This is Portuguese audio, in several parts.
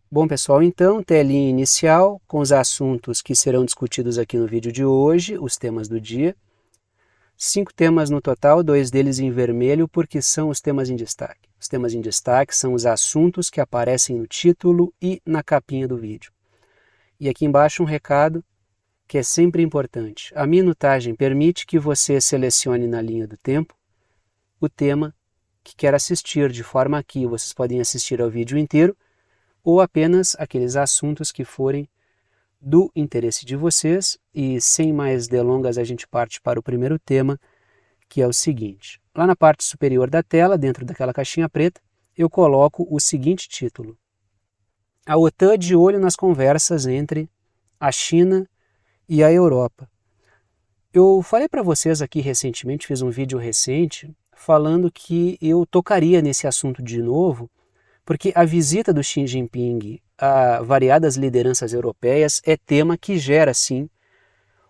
Bom, pessoal, então, telinha inicial com os assuntos que serão discutidos aqui no vídeo de hoje, os temas do dia. 5 temas no total, 2 deles em vermelho, porque são os temas em destaque. Os temas em destaque são os assuntos que aparecem no título e na capinha do vídeo. E aqui embaixo um recado que é sempre importante. A minutagem permite que você selecione na linha do tempo o tema que quer assistir, de forma que vocês podem assistir ao vídeo inteiro ou apenas aqueles assuntos que forem do interesse de vocês. E sem mais delongas, a gente parte para o primeiro tema, que é o seguinte. Lá na parte superior da tela, dentro daquela caixinha preta, eu coloco o seguinte título: A OTAN de olho nas conversas entre a China e a Europa. Eu falei para vocês aqui recentemente, fiz um vídeo recente, falando que eu tocaria nesse assunto de novo, porque a visita do Xi Jinping a variadas lideranças europeias é tema que gera, sim,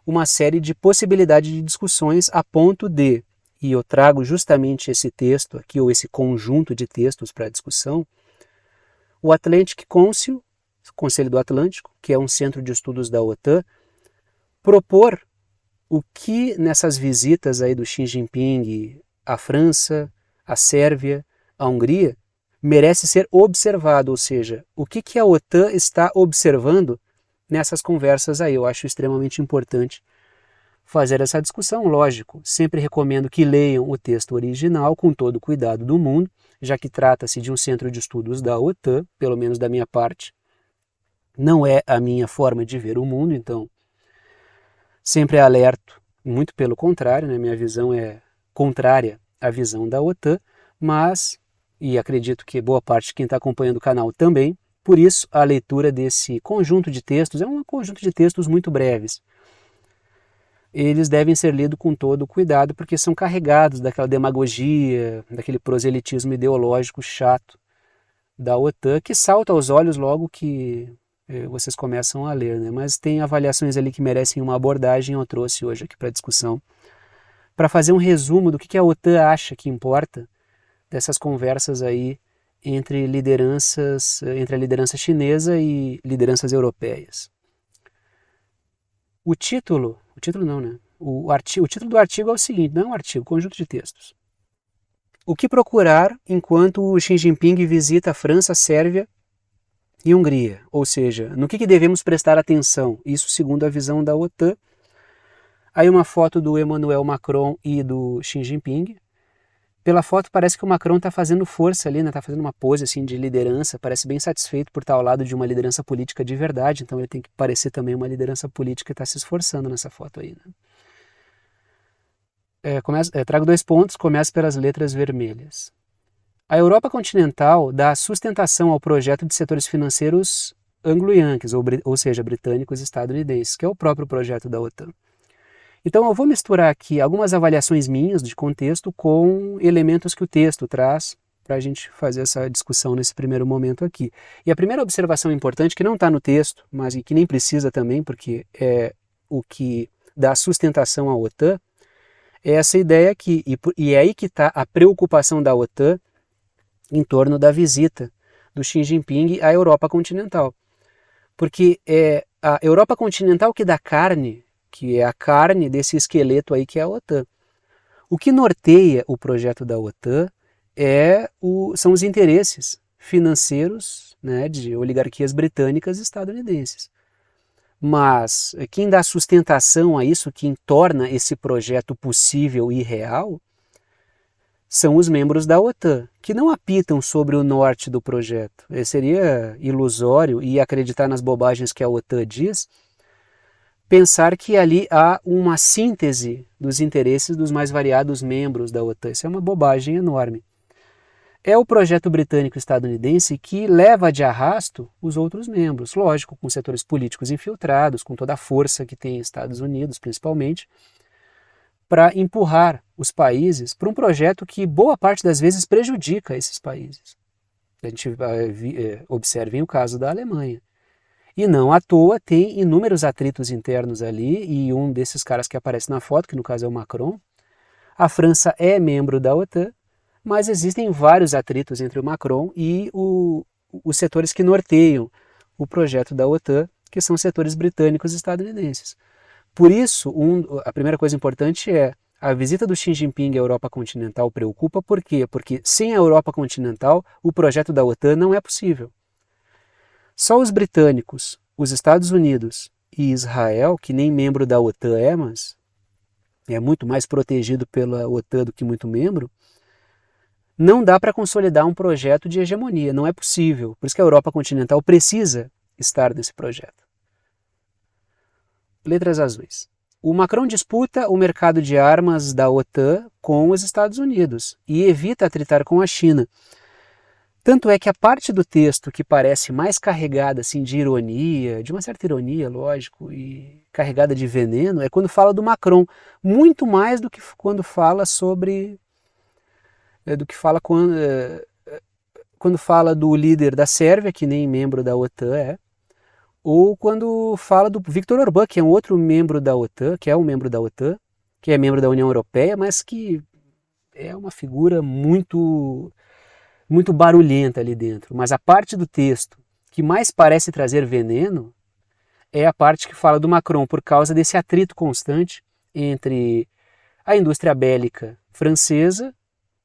uma série de possibilidades de discussões a ponto de, e eu trago justamente esse texto aqui, ou esse conjunto de textos para discussão, o Atlantic Council, Conselho do Atlântico, que é um centro de estudos da OTAN, propor o que nessas visitas aí do Xi Jinping à França, à Sérvia, à Hungria, merece ser observado, ou seja, o que a OTAN está observando nessas conversas aí. Eu acho extremamente importante fazer essa discussão, lógico. Sempre recomendo que leiam o texto original com todo o cuidado do mundo, já que trata-se de um centro de estudos da OTAN, pelo menos da minha parte. Não é a minha forma de ver o mundo, então sempre alerto, muito pelo contrário, né? Minha visão é contrária à visão da OTAN, mas, e acredito que boa parte de quem está acompanhando o canal também, por isso a leitura desse conjunto de textos é um conjunto de textos muito breves. Eles devem ser lidos com todo cuidado, porque são carregados daquela demagogia, daquele proselitismo ideológico chato da OTAN, que salta aos olhos logo que vocês começam a ler, né? Mas tem avaliações ali que merecem uma abordagem, eu trouxe hoje aqui para discussão, para fazer um resumo do que a OTAN acha que importa dessas conversas aí entre lideranças, entre a liderança chinesa e lideranças europeias. O título não, né? O título do artigo é o seguinte, não é um artigo, conjunto de textos. O que procurar enquanto o Xi Jinping visita a França, a Sérvia e Hungria? Ou seja, no que devemos prestar atenção? Isso segundo a visão da OTAN. Aí uma foto do Emmanuel Macron e do Xi Jinping. Pela foto parece que o Macron está fazendo força ali, né? Está fazendo uma pose assim, de liderança, parece bem satisfeito por estar ao lado de uma liderança política de verdade, então ele tem que parecer também uma liderança política e está se esforçando nessa foto aí. Né? Trago 2 pontos, começo pelas letras vermelhas. A Europa continental dá sustentação ao projeto de setores financeiros anglo-yankees, ou seja, britânicos e estadunidenses, que é o próprio projeto da OTAN. Então eu vou misturar aqui algumas avaliações minhas de contexto com elementos que o texto traz para a gente fazer essa discussão nesse primeiro momento aqui. E a primeira observação importante, que não está no texto, mas que nem precisa também, porque é o que dá sustentação à OTAN, é essa ideia aqui, e é aí que está a preocupação da OTAN em torno da visita do Xi Jinping à Europa continental. Porque é a Europa continental que dá carne, que é a carne desse esqueleto aí que é a OTAN. O que norteia o projeto da OTAN são os interesses financeiros, né, de oligarquias britânicas e estadunidenses. Mas quem dá sustentação a isso, quem torna esse projeto possível e real, são os membros da OTAN, que não apitam sobre o norte do projeto. Seria ilusório, e acreditar nas bobagens que a OTAN diz, pensar que ali há uma síntese dos interesses dos mais variados membros da OTAN. Isso é uma bobagem enorme. É o projeto britânico-estadunidense que leva de arrasto os outros membros, lógico, com setores políticos infiltrados, com toda a força que tem Estados Unidos, principalmente, para empurrar os países para um projeto que boa parte das vezes prejudica esses países. A gente observe o caso da Alemanha. E não à toa tem inúmeros atritos internos ali, e um desses caras que aparece na foto, que no caso é o Macron. A França é membro da OTAN, mas existem vários atritos entre o Macron e os setores que norteiam o projeto da OTAN, que são setores britânicos e estadunidenses. Por isso, a primeira coisa importante é a visita do Xi Jinping à Europa continental preocupa. Por quê? Porque sem a Europa continental, o projeto da OTAN não é possível. Só os britânicos, os Estados Unidos e Israel, que nem membro da OTAN é, mas é muito mais protegido pela OTAN do que muito membro, não dá para consolidar um projeto de hegemonia, não é possível. Por isso que a Europa continental precisa estar nesse projeto. Letras azuis. O Macron disputa o mercado de armas da OTAN com os Estados Unidos e evita atritar com a China. Tanto é que a parte do texto que parece mais carregada assim, de ironia, de uma certa ironia, lógico, e carregada de veneno, é quando fala do Macron, muito mais do que quando fala sobre... do que fala quando fala do líder da Sérvia, que nem membro da OTAN é, ou quando fala do Viktor Orbán, que é um outro membro da OTAN, que é um membro da OTAN, que é membro da União Europeia, mas que é uma figura muito barulhenta ali dentro. Mas a parte do texto que mais parece trazer veneno é a parte que fala do Macron, por causa desse atrito constante entre a indústria bélica francesa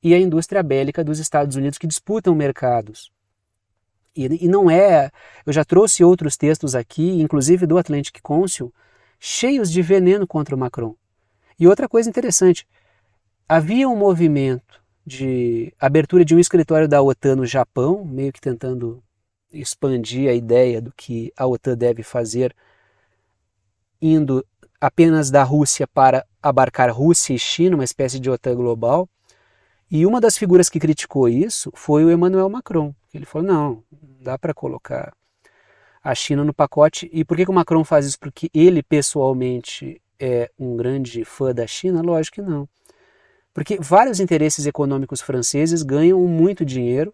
e a indústria bélica dos Estados Unidos, que disputam mercados. E não é... Eu já trouxe outros textos aqui, inclusive do Atlantic Council, cheios de veneno contra o Macron. E outra coisa interessante, havia um movimento de abertura de um escritório da OTAN no Japão, meio que tentando expandir a ideia do que a OTAN deve fazer, indo apenas da Rússia para abarcar Rússia e China, uma espécie de OTAN global. E uma das figuras que criticou isso foi o Emmanuel Macron. Ele falou, não dá para colocar a China no pacote. E por que o Macron faz isso? Porque ele pessoalmente é um grande fã da China? Lógico que não. Porque vários interesses econômicos franceses ganham muito dinheiro,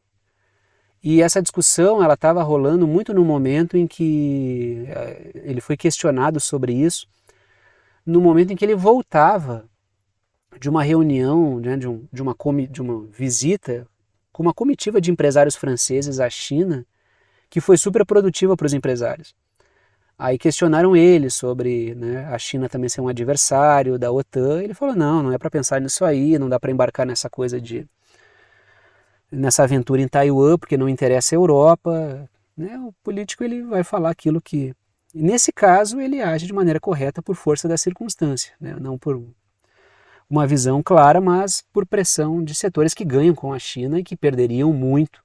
e essa discussão ela estava rolando muito no momento em que ele foi questionado sobre isso, no momento em que ele voltava de uma reunião, né, de uma visita com uma comitiva de empresários franceses à China, que foi super produtiva para os empresários. Aí questionaram ele sobre, né, a China também ser um adversário da OTAN. Ele falou, não é para pensar nisso aí, não dá para embarcar nessa coisa nessa aventura em Taiwan, porque não interessa a Europa. Né? O político ele vai falar aquilo que... Nesse caso, ele age de maneira correta por força da circunstância, né? Não por uma visão clara, mas por pressão de setores que ganham com a China e que perderiam muito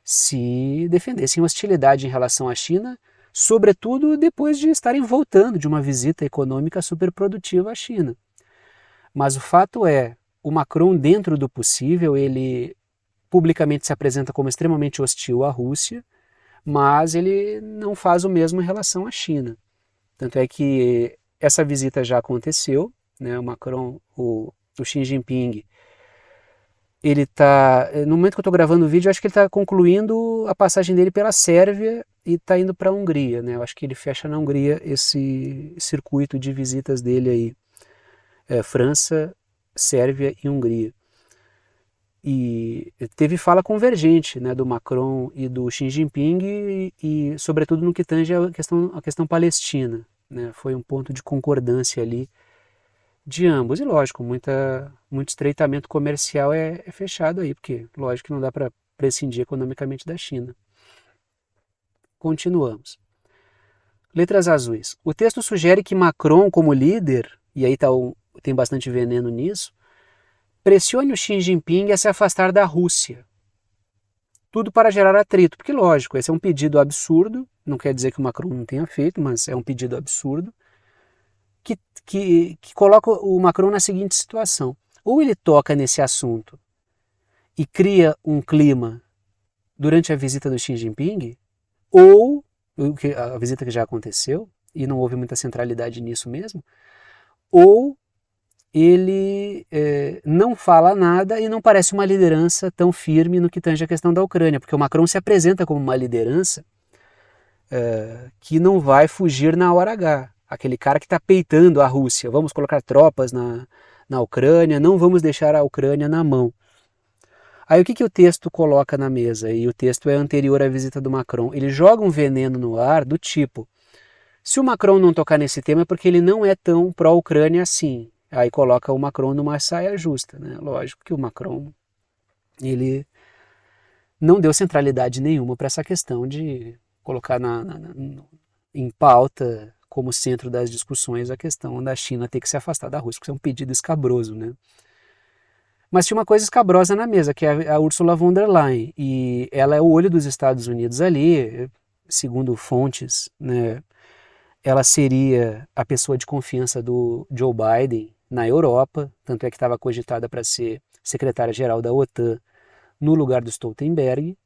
se defendessem hostilidade em relação à China, sobretudo depois de estarem voltando de uma visita econômica super produtiva à China. Mas o fato é, o Macron, dentro do possível, ele publicamente se apresenta como extremamente hostil à Rússia, mas ele não faz o mesmo em relação à China. Tanto é que essa visita já aconteceu, né? O Macron, o Xi Jinping, ele está, no momento que eu estou gravando o vídeo, eu acho que ele está concluindo a passagem dele pela Sérvia e está indo para a Hungria, né? Eu acho que ele fecha na Hungria esse circuito de visitas dele aí, França, Sérvia e Hungria. E teve fala convergente, né, do Macron e do Xi Jinping e sobretudo no que tange a questão palestina, né? Foi um ponto de concordância ali de ambos. E lógico, muito estreitamento comercial é fechado aí, porque lógico que não dá para prescindir economicamente da China. Continuamos. Letras azuis. O texto sugere que Macron, como líder, e aí tem bastante veneno nisso, pressione o Xi Jinping a se afastar da Rússia. Tudo para gerar atrito, porque lógico, esse é um pedido absurdo, não quer dizer que o Macron não tenha feito, mas é um pedido absurdo, que coloca o Macron na seguinte situação. Ou ele toca nesse assunto e cria um clima durante a visita do Xi Jinping, ou a visita que já aconteceu, e não houve muita centralidade nisso mesmo, ou ele não fala nada e não parece uma liderança tão firme no que tange a questão da Ucrânia, porque o Macron se apresenta como uma liderança que não vai fugir na hora H. Aquele cara que está peitando a Rússia, vamos colocar tropas na Ucrânia, não vamos deixar a Ucrânia na mão. Aí o que o texto coloca na mesa? E o texto é anterior à visita do Macron. Ele joga um veneno no ar do tipo, se o Macron não tocar nesse tema é porque ele não é tão pró-Ucrânia assim. Aí coloca o Macron numa saia justa, né? Lógico que o Macron, ele não deu centralidade nenhuma para essa questão de colocar em pauta como centro das discussões a questão da China ter que se afastar da Rússia, porque é um pedido escabroso, né? Mas tinha uma coisa escabrosa na mesa, que é a Ursula von der Leyen, e ela é o olho dos Estados Unidos ali, segundo fontes, né? Ela seria a pessoa de confiança do Joe Biden na Europa, tanto é que estava cogitada para ser secretária-geral da OTAN no lugar do Stoltenberg.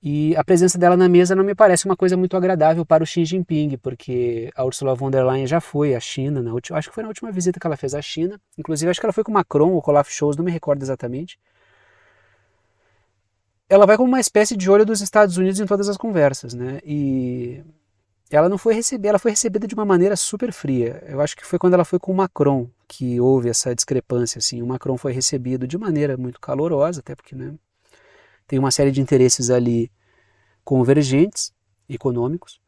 E a presença dela na mesa não me parece uma coisa muito agradável para o Xi Jinping, porque a Ursula von der Leyen já foi à China, acho que foi na última visita que ela fez à China, inclusive acho que ela foi com o Macron ou com o Olaf Scholz, não me recordo exatamente. Ela vai como uma espécie de olho dos Estados Unidos em todas as conversas, né? E ela não foi recebida, ela foi recebida de uma maneira super fria. Eu acho que foi quando ela foi com o Macron que houve essa discrepância, assim. O Macron foi recebido de maneira muito calorosa, até porque, né, tem uma série de interesses ali convergentes, econômicos,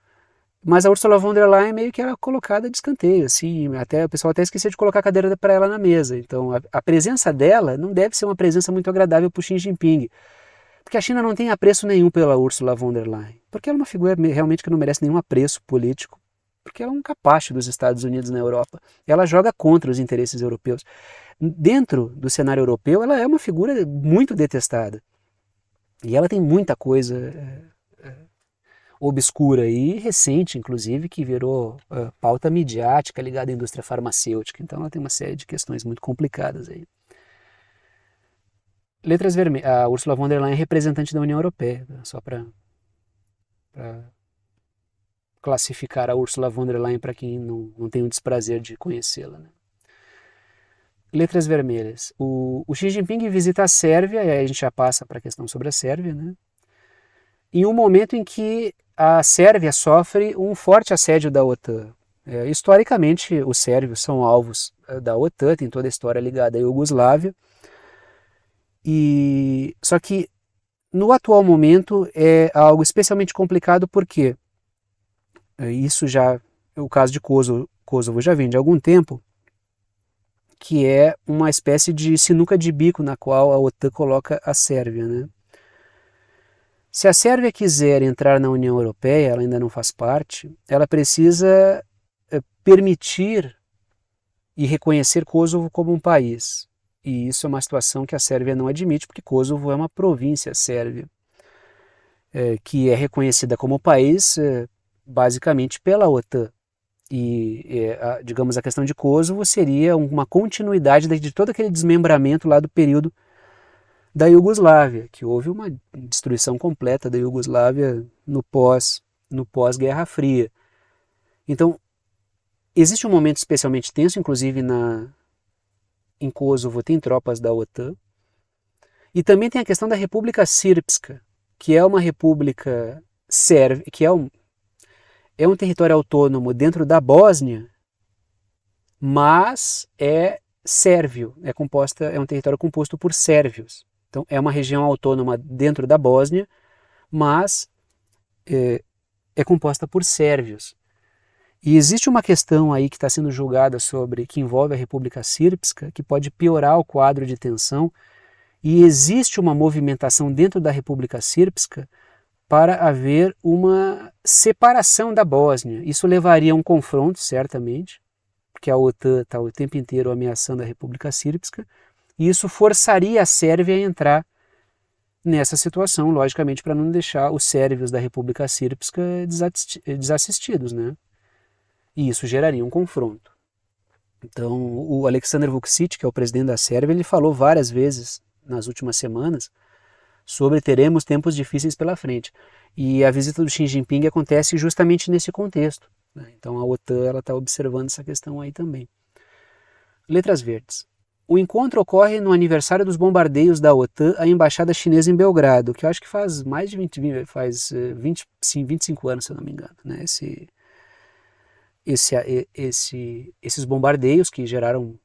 mas a Ursula von der Leyen meio que era colocada de escanteio, assim, até o pessoal até esquecia de colocar a cadeira para ela na mesa. Então a presença dela não deve ser uma presença muito agradável para o Xi Jinping, porque a China não tem apreço nenhum pela Ursula von der Leyen, porque ela é uma figura realmente que não merece nenhum apreço político, porque ela é um capacho dos Estados Unidos na Europa. Ela joga contra os interesses europeus. Dentro do cenário europeu, ela é uma figura muito detestada. E ela tem muita coisa obscura e recente, inclusive, que virou pauta midiática ligada à indústria farmacêutica. Então ela tem uma série de questões muito complicadas aí. Letras vermelhas. A Ursula von der Leyen é representante da União Europeia, só para classificar a Ursula von der Leyen para quem não tem o desprazer de conhecê-la, né? Letras vermelhas. O Xi Jinping visita a Sérvia, e aí a gente já passa para a questão sobre a Sérvia, né? Em um momento em que a Sérvia sofre um forte assédio da OTAN. Historicamente, os sérvios são alvos da OTAN, tem toda a história ligada à Iugoslávia. Só que no atual momento é algo especialmente complicado porque isso já, o caso de Kosovo já vem de algum tempo, que é uma espécie de sinuca de bico na qual a OTAN coloca a Sérvia, né? Se a Sérvia quiser entrar na União Europeia, ela ainda não faz parte, ela precisa permitir e reconhecer Kosovo como um país. E isso é uma situação que a Sérvia não admite, porque Kosovo é uma província sérvia, que é reconhecida como país basicamente pela OTAN. E, digamos, a questão de Kosovo seria uma continuidade de todo aquele desmembramento lá do período da Iugoslávia, que houve uma destruição completa da Iugoslávia no pós-Guerra Fria. Então, existe um momento especialmente tenso, inclusive em Kosovo tem tropas da OTAN, e também tem a questão da República Srpska, que é uma república sérvia, que é um território autônomo dentro da Bósnia, mas é sérvio, é um território composto por sérvios. Então é uma região autônoma dentro da Bósnia, mas é composta por sérvios. E existe uma questão aí que está sendo julgada que envolve a República Srpska, que pode piorar o quadro de tensão, e existe uma movimentação dentro da República Srpska para haver uma separação da Bósnia. Isso levaria a um confronto, certamente, porque a OTAN está o tempo inteiro ameaçando a República Srpska, e isso forçaria a Sérvia a entrar nessa situação, logicamente, para não deixar os sérvios da República Srpska desassistidos, né? E isso geraria um confronto. Então, o Aleksandar Vučić, que é o presidente da Sérvia, ele falou várias vezes nas últimas semanas sobre teremos tempos difíceis pela frente. E a visita do Xi Jinping acontece justamente nesse contexto, né? Então a OTAN está observando essa questão aí também. Letras verdes. O encontro ocorre no aniversário dos bombardeios da OTAN à embaixada chinesa em Belgrado, que eu acho que faz mais de 25 anos, se eu não me engano, né? Esses bombardeios que geraram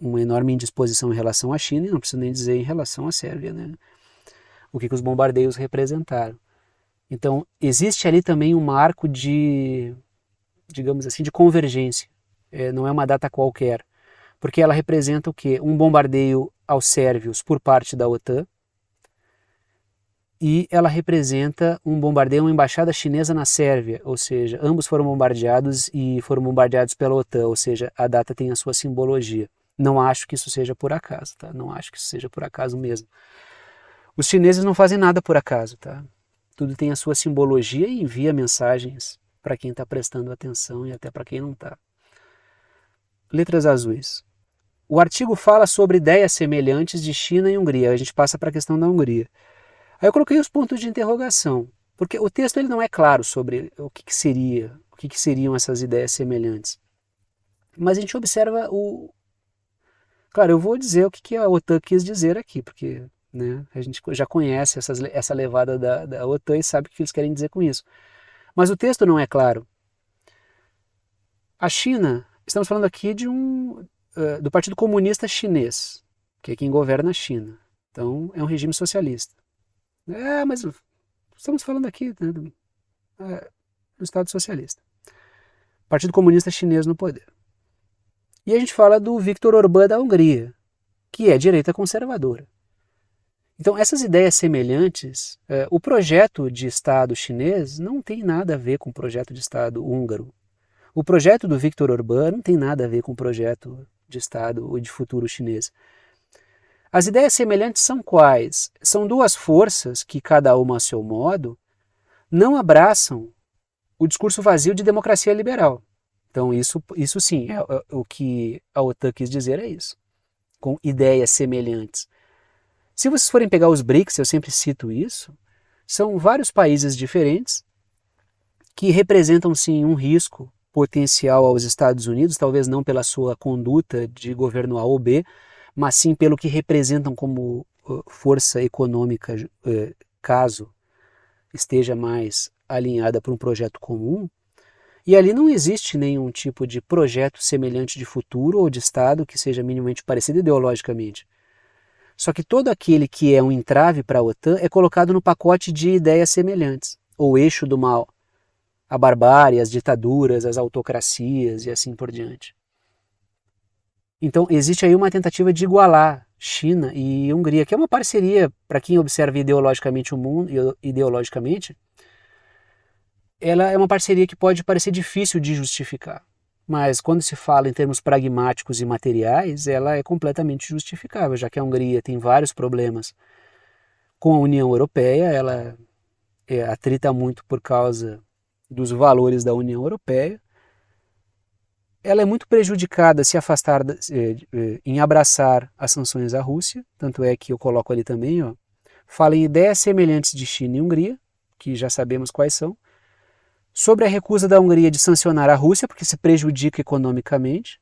uma enorme indisposição em relação à China, e não preciso nem dizer em relação à Sérvia, né? O que os bombardeios representaram. Então, existe ali também um marco de, digamos assim, de convergência. Não é uma data qualquer, porque ela representa o quê? Um bombardeio aos sérvios por parte da OTAN, e ela representa um bombardeio a uma embaixada chinesa na Sérvia, ou seja, ambos foram bombardeados e foram bombardeados pela OTAN, ou seja, a data tem a sua simbologia. Não acho que isso seja por acaso, tá? Não acho que isso seja por acaso mesmo. Os chineses não fazem nada por acaso, tá? Tudo tem a sua simbologia e envia mensagens para quem está prestando atenção e até para quem não está. Letras azuis. O artigo fala sobre ideias semelhantes de China e Hungria. A gente passa para a questão da Hungria. Aí eu coloquei os pontos de interrogação, porque o texto ele não é claro sobre o que seriam essas ideias semelhantes. Mas a gente observa o... Claro, eu vou dizer o que a OTAN quis dizer aqui, porque né, a gente já conhece essa levada da OTAN e sabe o que eles querem dizer com isso. Mas o texto não é claro. A China, estamos falando aqui do Partido Comunista Chinês, que é quem governa a China. Então, é um regime socialista. Mas estamos falando aqui né, do Estado Socialista. Partido Comunista Chinês no poder. E a gente fala do Viktor Orbán da Hungria, que é direita conservadora. Então, essas ideias semelhantes, o projeto de Estado chinês não tem nada a ver com o projeto de Estado húngaro. O projeto do Viktor Orbán não tem nada a ver com o projeto de Estado ou de futuro chinês. As ideias semelhantes são quais? São duas forças que, cada uma a seu modo, não abraçam o discurso vazio de democracia liberal. Então isso sim, o que a OTAN quis dizer é isso, com ideias semelhantes. Se vocês forem pegar os BRICS, eu sempre cito isso, são vários países diferentes que representam sim um risco potencial aos Estados Unidos, talvez não pela sua conduta de governo A ou B, mas sim pelo que representam como força econômica, caso esteja mais alinhada para um projeto comum. E ali não existe nenhum tipo de projeto semelhante de futuro ou de Estado que seja minimamente parecido ideologicamente. Só que todo aquele que é um entrave para a OTAN é colocado no pacote de ideias semelhantes, ou eixo do mal, a barbárie, as ditaduras, as autocracias e assim por diante. Então existe aí uma tentativa de igualar China e Hungria, que é uma parceria, para quem observa ideologicamente o mundo, ideologicamente, ela é uma parceria que pode parecer difícil de justificar. Mas quando se fala em termos pragmáticos e materiais, ela é completamente justificável, já que a Hungria tem vários problemas com a União Europeia, ela atrita muito por causa dos valores da União Europeia. Ela é muito prejudicada se afastar, em abraçar as sanções à Rússia, tanto é que eu coloco ali também, fala em ideias semelhantes de China e Hungria, que já sabemos quais são, sobre a recusa da Hungria de sancionar a Rússia, porque se prejudica economicamente,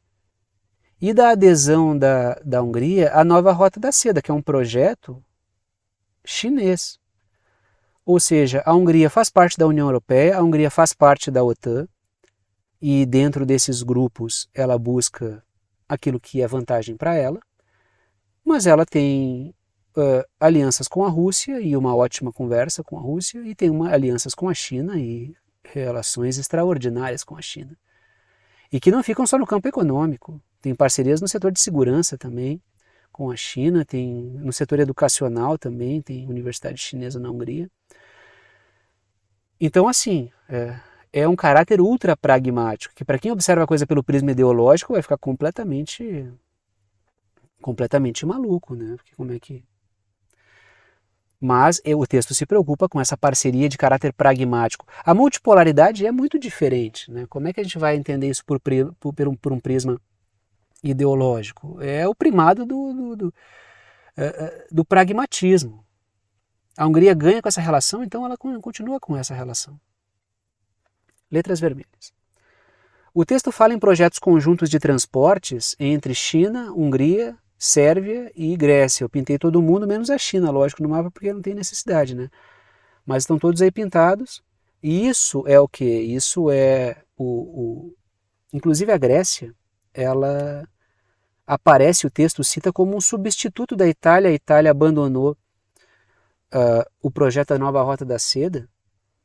e da adesão da Hungria à nova Rota da Seda, que é um projeto chinês. Ou seja, a Hungria faz parte da União Europeia, a Hungria faz parte da OTAN, e dentro desses grupos ela busca aquilo que é vantagem para ela, mas ela tem alianças com a Rússia e uma ótima conversa com a Rússia, e tem alianças com a China e relações extraordinárias com a China. E que não ficam só no campo econômico, tem parcerias no setor de segurança também com a China, tem no setor educacional também, tem universidade chinesa na Hungria. Então assim, é um caráter ultra pragmático, que para quem observa a coisa pelo prisma ideológico vai ficar completamente maluco, né? Porque como é que... Mas o texto se preocupa com essa parceria de caráter pragmático. A multipolaridade é muito diferente, né? Como é que a gente vai entender isso por um prisma ideológico? É o primado do pragmatismo. A Hungria ganha com essa relação, então ela continua com essa relação. Letras vermelhas. O texto fala em projetos conjuntos de transportes entre China, Hungria, Sérvia e Grécia. Eu pintei todo mundo, menos a China, lógico, no mapa, porque não tem necessidade, né? Mas estão todos aí pintados. E isso é o quê? Isso é inclusive a Grécia, ela aparece, o texto cita como um substituto da Itália. A Itália abandonou o projeto da Nova Rota da Seda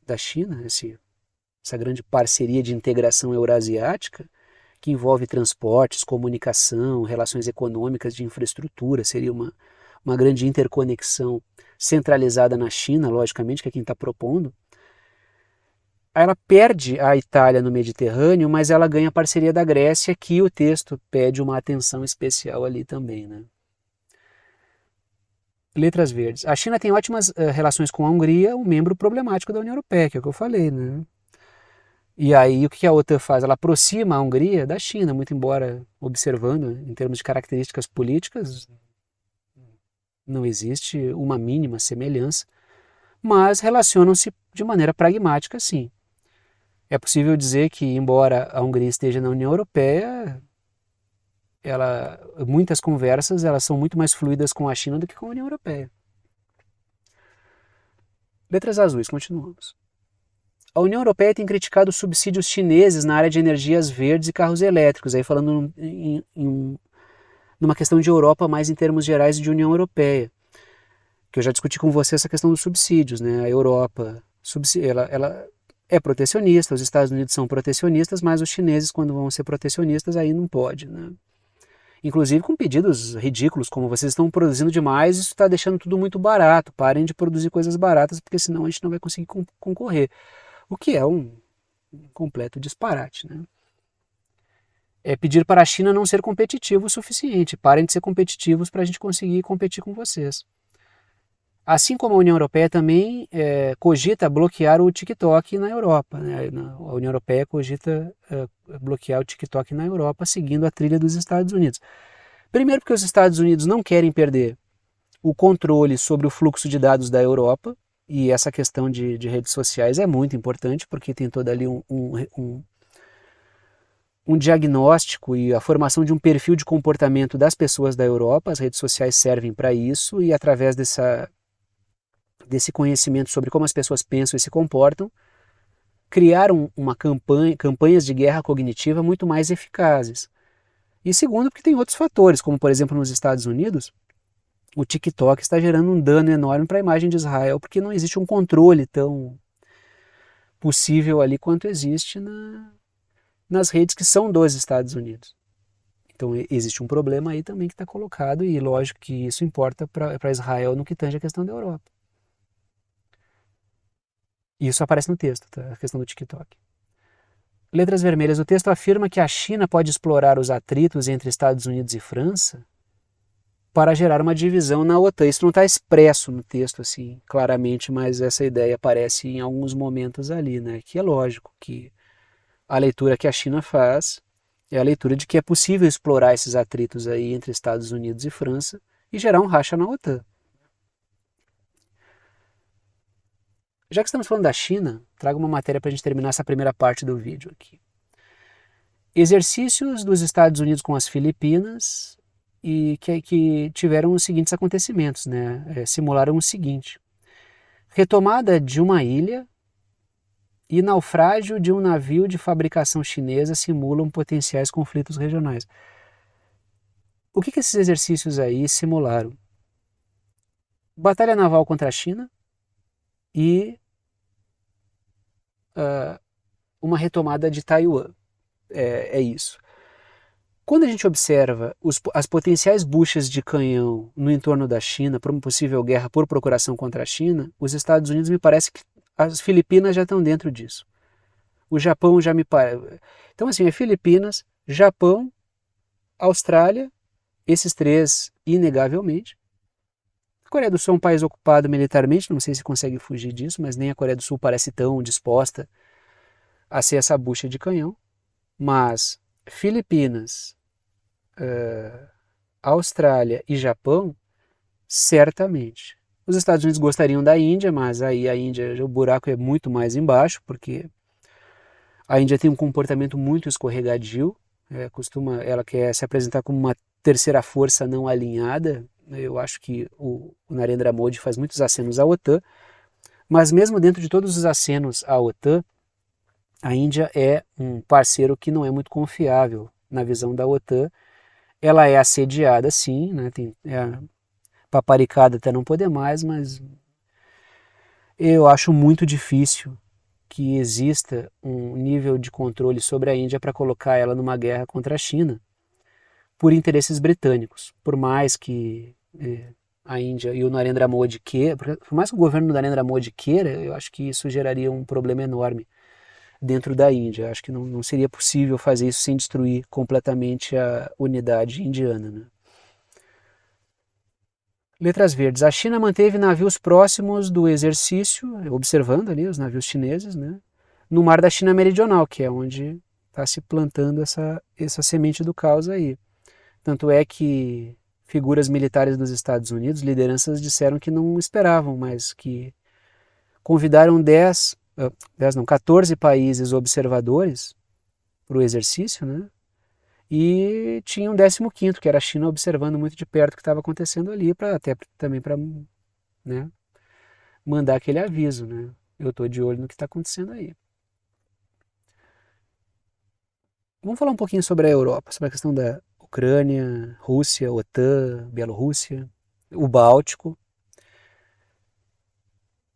da China, essa grande parceria de integração eurasiática, que envolve transportes, comunicação, relações econômicas de infraestrutura, seria uma grande interconexão centralizada na China, logicamente, que é quem está propondo. Ela perde a Itália no Mediterrâneo, mas ela ganha a parceria da Grécia, que o texto pede uma atenção especial ali também, né? Letras verdes. A China tem ótimas relações com a Hungria, um membro problemático da União Europeia, que é o que eu falei, né? E aí o que a OTAN faz? Ela aproxima a Hungria da China, muito embora observando, em termos de características políticas, não existe uma mínima semelhança, mas relacionam-se de maneira pragmática, sim. É possível dizer que, embora a Hungria esteja na União Europeia, muitas conversas elas são muito mais fluidas com a China do que com a União Europeia. Letras azuis, continuamos. A União Europeia tem criticado os subsídios chineses na área de energias verdes e carros elétricos, aí falando numa questão de Europa mais em termos gerais de União Europeia, que eu já discuti com você essa questão dos subsídios, né? A Europa, ela é protecionista, os Estados Unidos são protecionistas, mas os chineses, quando vão ser protecionistas, aí não pode, né? Inclusive com pedidos ridículos, como vocês estão produzindo demais, isso está deixando tudo muito barato, parem de produzir coisas baratas, porque senão a gente não vai conseguir concorrer. O que é um completo disparate, né? É pedir para a China não ser competitivo o suficiente, parem de ser competitivos para a gente conseguir competir com vocês. Assim como a União Europeia também cogita bloquear o TikTok na Europa, né? A União Europeia cogita bloquear o TikTok na Europa, seguindo a trilha dos Estados Unidos. Primeiro porque os Estados Unidos não querem perder o controle sobre o fluxo de dados da Europa, e essa questão de redes sociais é muito importante, porque tem todo ali um diagnóstico e a formação de um perfil de comportamento das pessoas da Europa. As redes sociais servem para isso, e através desse conhecimento sobre como as pessoas pensam e se comportam, criaram campanhas de guerra cognitiva muito mais eficazes. E segundo, porque tem outros fatores, como por exemplo nos Estados Unidos, o TikTok está gerando um dano enorme para a imagem de Israel, porque não existe um controle tão possível ali quanto existe nas redes que são dos Estados Unidos. Então existe um problema aí também que está colocado, e lógico que isso importa para Israel no que tange a questão da Europa. Isso aparece no texto, tá? A questão do TikTok. Letras vermelhas. O texto afirma que a China pode explorar os atritos entre Estados Unidos e França para gerar uma divisão na OTAN. Isso não está expresso no texto assim claramente, mas essa ideia aparece em alguns momentos ali, né? Que é lógico que a leitura que a China faz é a leitura de que é possível explorar esses atritos aí entre Estados Unidos e França e gerar um racha na OTAN. Já que estamos falando da China, trago uma matéria para a gente terminar essa primeira parte do vídeo aqui. Exercícios dos Estados Unidos com as Filipinas e que tiveram os seguintes acontecimentos, né? Simularam o seguinte: retomada de uma ilha e naufrágio de um navio de fabricação chinesa simulam potenciais conflitos regionais. O que esses exercícios aí simularam? Batalha naval contra a China e uma retomada de Taiwan. É isso. Quando a gente observa as potenciais buchas de canhão no entorno da China para uma possível guerra por procuração contra a China, os Estados Unidos, me parece que as Filipinas já estão dentro disso. O Japão já me parece. Então, assim, é Filipinas, Japão, Austrália, esses três, inegavelmente. A Coreia do Sul é um país ocupado militarmente, não sei se consegue fugir disso, mas nem a Coreia do Sul parece tão disposta a ser essa bucha de canhão. Mas Filipinas, Austrália e Japão, certamente. Os Estados Unidos gostariam da Índia, mas aí a Índia, o buraco é muito mais embaixo, porque a Índia tem um comportamento muito escorregadio, ela quer se apresentar como uma terceira força não alinhada. Eu acho que o Narendra Modi faz muitos acenos à OTAN, mas mesmo dentro de todos os acenos à OTAN, a Índia é um parceiro que não é muito confiável na visão da OTAN, Ela é assediada, sim, né? É paparicada até não poder mais, mas eu acho muito difícil que exista um nível de controle sobre a Índia para colocar ela numa guerra contra a China por interesses britânicos. Por mais que a Índia e o Narendra Modi queira, por mais que o governo do Narendra Modi queira, eu acho que isso geraria um problema enorme dentro da Índia. Eu acho que não seria possível fazer isso sem destruir completamente a unidade indiana, né? Letras verdes. A China manteve navios próximos do exercício, observando ali os navios chineses, né, no mar da China Meridional, que é onde está se plantando essa semente do caos aí. Tanto é que figuras militares dos Estados Unidos, lideranças, disseram que não esperavam, mas que convidaram 14 países observadores para o exercício, né? E tinha um 15º, que era a China, observando muito de perto o que estava acontecendo ali, até também para, né, mandar aquele aviso, né? Eu estou de olho no que está acontecendo aí. Vamos falar um pouquinho sobre a Europa, sobre a questão da Ucrânia, Rússia, OTAN, Bielorrússia, o Báltico.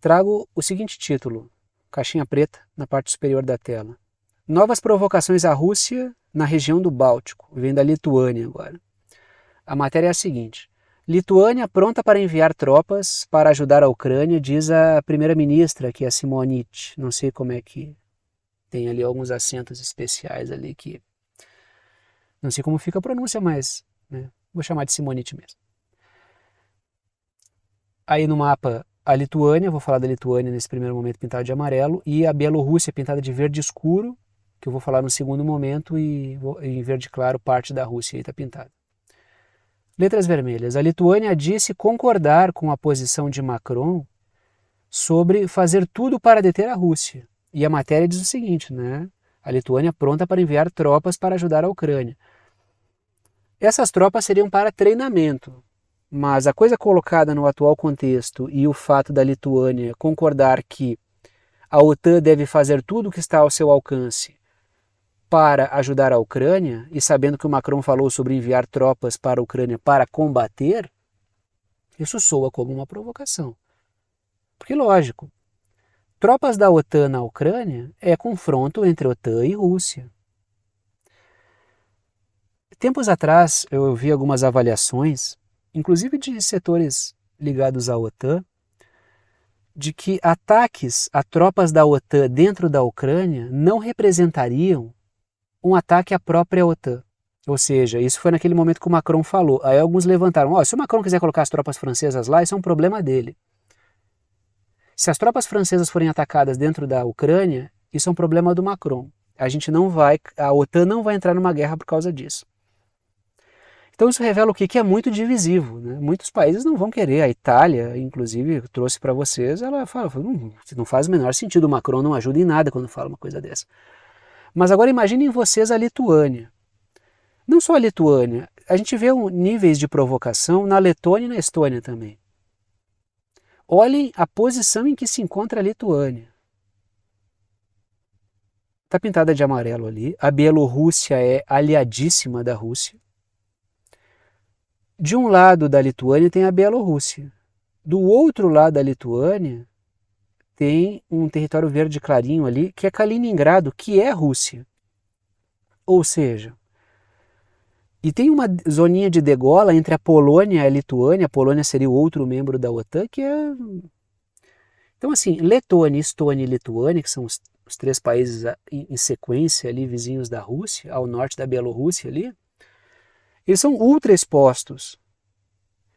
Trago o seguinte título, caixinha preta, na parte superior da tela. Novas provocações à Rússia na região do Báltico. Vem da Lituânia agora. A matéria é a seguinte. Lituânia pronta para enviar tropas para ajudar a Ucrânia, diz a primeira-ministra, que é a Simonite. Não sei como é que tem ali alguns acentos especiais ali que... Não sei como fica a pronúncia, mas né, vou chamar de Simonite mesmo. Aí no mapa a Lituânia, vou falar da Lituânia nesse primeiro momento pintada de amarelo, e a Bielorrússia pintada de verde escuro, que eu vou falar no segundo momento, e em verde claro parte da Rússia aí está pintada. Letras vermelhas. A Lituânia disse concordar com a posição de Macron sobre fazer tudo para deter a Rússia. E a matéria diz o seguinte, né? A Lituânia pronta para enviar tropas para ajudar a Ucrânia. Essas tropas seriam para treinamento, mas a coisa colocada no atual contexto e o fato da Lituânia concordar que a OTAN deve fazer tudo o que está ao seu alcance para ajudar a Ucrânia, e sabendo que o Macron falou sobre enviar tropas para a Ucrânia para combater, isso soa como uma provocação. Porque, lógico, tropas da OTAN na Ucrânia é confronto entre OTAN e Rússia. Tempos atrás eu vi algumas avaliações, inclusive de setores ligados à OTAN, de que ataques a tropas da OTAN dentro da Ucrânia não representariam um ataque à própria OTAN. Ou seja, isso foi naquele momento que o Macron falou. Aí alguns levantaram, se o Macron quiser colocar as tropas francesas lá, isso é um problema dele. Se as tropas francesas forem atacadas dentro da Ucrânia, isso é um problema do Macron. A OTAN não vai entrar numa guerra por causa disso. Então isso revela o que é muito divisivo, né? Muitos países não vão querer, a Itália, inclusive, trouxe para vocês, ela fala, não faz o menor sentido, o Macron não ajuda em nada quando fala uma coisa dessa. Mas agora imaginem vocês a Lituânia. Não só a Lituânia, a gente vê níveis de provocação na Letônia e na Estônia também. Olhem a posição em que se encontra a Lituânia. Está pintada de amarelo ali. A Bielorrússia é aliadíssima da Rússia. De um lado da Lituânia tem a Bielorrússia. Do outro lado da Lituânia tem um território verde clarinho ali, que é Kaliningrado, que é Rússia. Ou seja, e tem uma zoninha de degola entre a Polônia e a Lituânia. A Polônia seria o outro membro da OTAN, que é... Então, assim, Letônia, Estônia e Lituânia, que são os três países em sequência ali, vizinhos da Rússia, ao norte da Bielorrússia ali, eles são ultra expostos.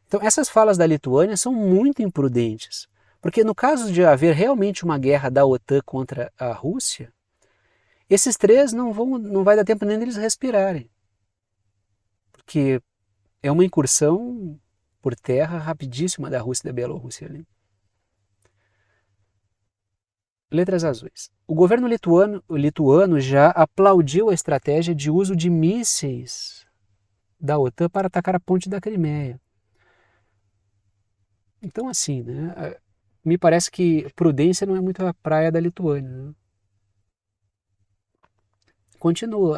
Então, essas falas da Lituânia são muito imprudentes, porque no caso de haver realmente uma guerra da OTAN contra a Rússia, esses três não vai dar tempo nem deles respirarem, porque é uma incursão por terra rapidíssima da Rússia e da Bielorrússia ali. Letras azuis. O governo lituano já aplaudiu a estratégia de uso de mísseis da OTAN para atacar a ponte da Crimeia. Então, assim, né, me parece que prudência não é muito a praia da Lituânia. Né? Continuam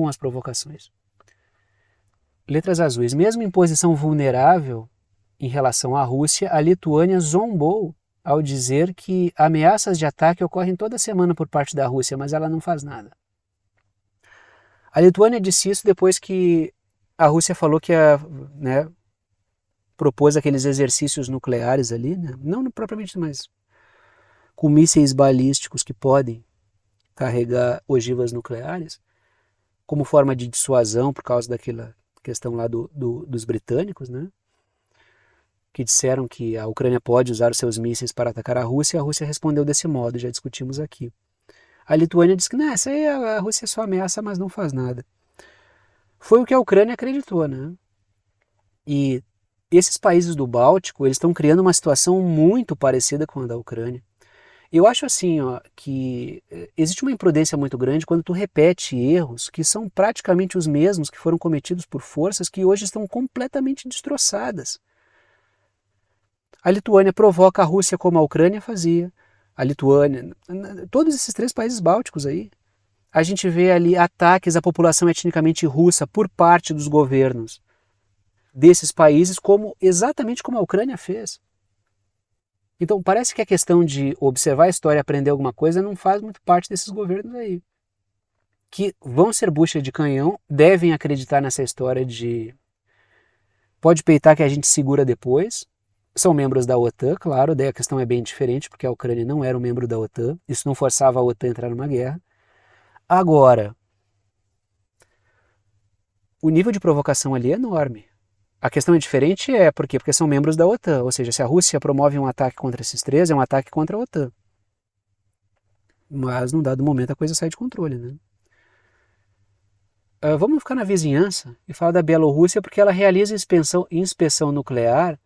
as provocações. letras azuis, mesmo em posição vulnerável em relação à Rússia, a Lituânia zombou ao dizer que ameaças de ataque ocorrem toda semana por parte da Rússia, mas ela não faz nada. A Lituânia disse isso depois que a Rússia falou que propôs aqueles exercícios nucleares ali, né? Não propriamente, mas com mísseis balísticos que podem carregar ogivas nucleares, como forma de dissuasão por causa daquela questão lá dos britânicos, né? Que disseram que a Ucrânia pode usar os seus mísseis para atacar a Rússia respondeu desse modo, já discutimos aqui. A Lituânia disse que não, essa aí a Rússia só ameaça, mas não faz nada. Foi o que a Ucrânia acreditou, né? E esses países do Báltico, eles estão criando uma situação muito parecida com a da Ucrânia. Eu acho assim, que existe uma imprudência muito grande quando tu repete erros que são praticamente os mesmos que foram cometidos por forças que hoje estão completamente destroçadas. A Lituânia provoca a Rússia como a Ucrânia fazia. A Lituânia, todos esses 3 países bálticos aí. A gente vê ali ataques à população etnicamente russa por parte dos governos desses países, exatamente como a Ucrânia fez. Então parece que a questão de observar a história e aprender alguma coisa não faz muito parte desses governos aí. Que vão ser bucha de canhão, devem acreditar nessa história de pode peitar que a gente segura depois. São membros da OTAN, claro, daí a questão é bem diferente, porque a Ucrânia não era um membro da OTAN, isso não forçava a OTAN a entrar numa guerra. Agora, o nível de provocação ali é enorme. A questão é diferente, por quê? Porque são membros da OTAN, ou seja, se a Rússia promove um ataque contra esses 3, é um ataque contra a OTAN. Mas num dado momento a coisa sai de controle, né? Vamos ficar na vizinhança e falar da Bielorrússia, porque ela realiza inspeção nuclear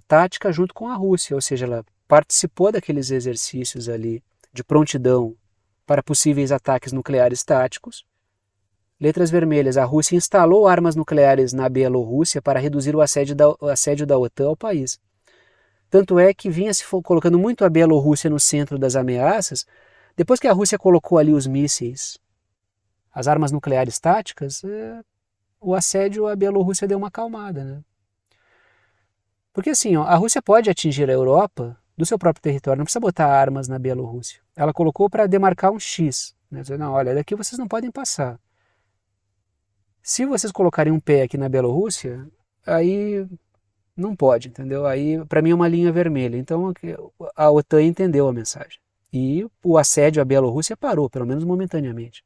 tática junto com a Rússia, ou seja, ela participou daqueles exercícios ali de prontidão para possíveis ataques nucleares táticos. Letras vermelhas, a Rússia instalou armas nucleares na Bielorrússia para reduzir o assédio da OTAN ao país. Tanto é que vinha se colocando muito a Bielorrússia no centro das ameaças, depois que a Rússia colocou ali os mísseis, as armas nucleares táticas, o assédio à Bielorrússia deu uma acalmada, né? Porque assim, a Rússia pode atingir a Europa do seu próprio território, não precisa botar armas na Bielorrússia. Ela colocou para demarcar um X, né? Dizer, não, olha, daqui vocês não podem passar. Se vocês colocarem um pé aqui na Bielorrússia, aí não pode, entendeu? Aí, para mim, é uma linha vermelha. Então, a OTAN entendeu a mensagem. E o assédio à Bielorrússia parou, pelo menos momentaneamente.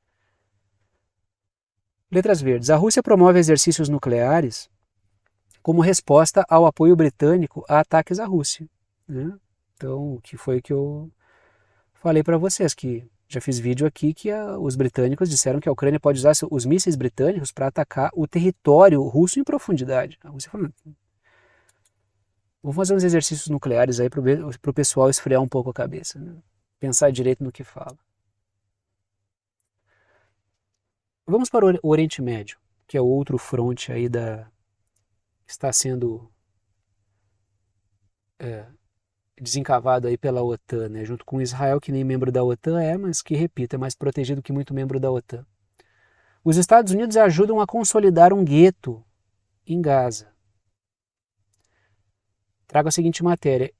Letras verdes. A Rússia promove exercícios nucleares como resposta ao apoio britânico a ataques à Rússia, né? Então, o que foi que eu falei para vocês, que já fiz vídeo aqui que os britânicos disseram que a Ucrânia pode usar os mísseis britânicos para atacar o território russo em profundidade. A Rússia falou, vamos fazer uns exercícios nucleares aí para o pessoal esfriar um pouco a cabeça, né? Pensar direito no que fala. Vamos para o Oriente Médio, que é o outro fronte aí que está sendo desencavado aí pela OTAN, né? Junto com Israel, que nem membro da OTAN mas que, repito, é mais protegido que muito membro da OTAN. Os Estados Unidos ajudam a consolidar um gueto em Gaza. Trago a seguinte matéria.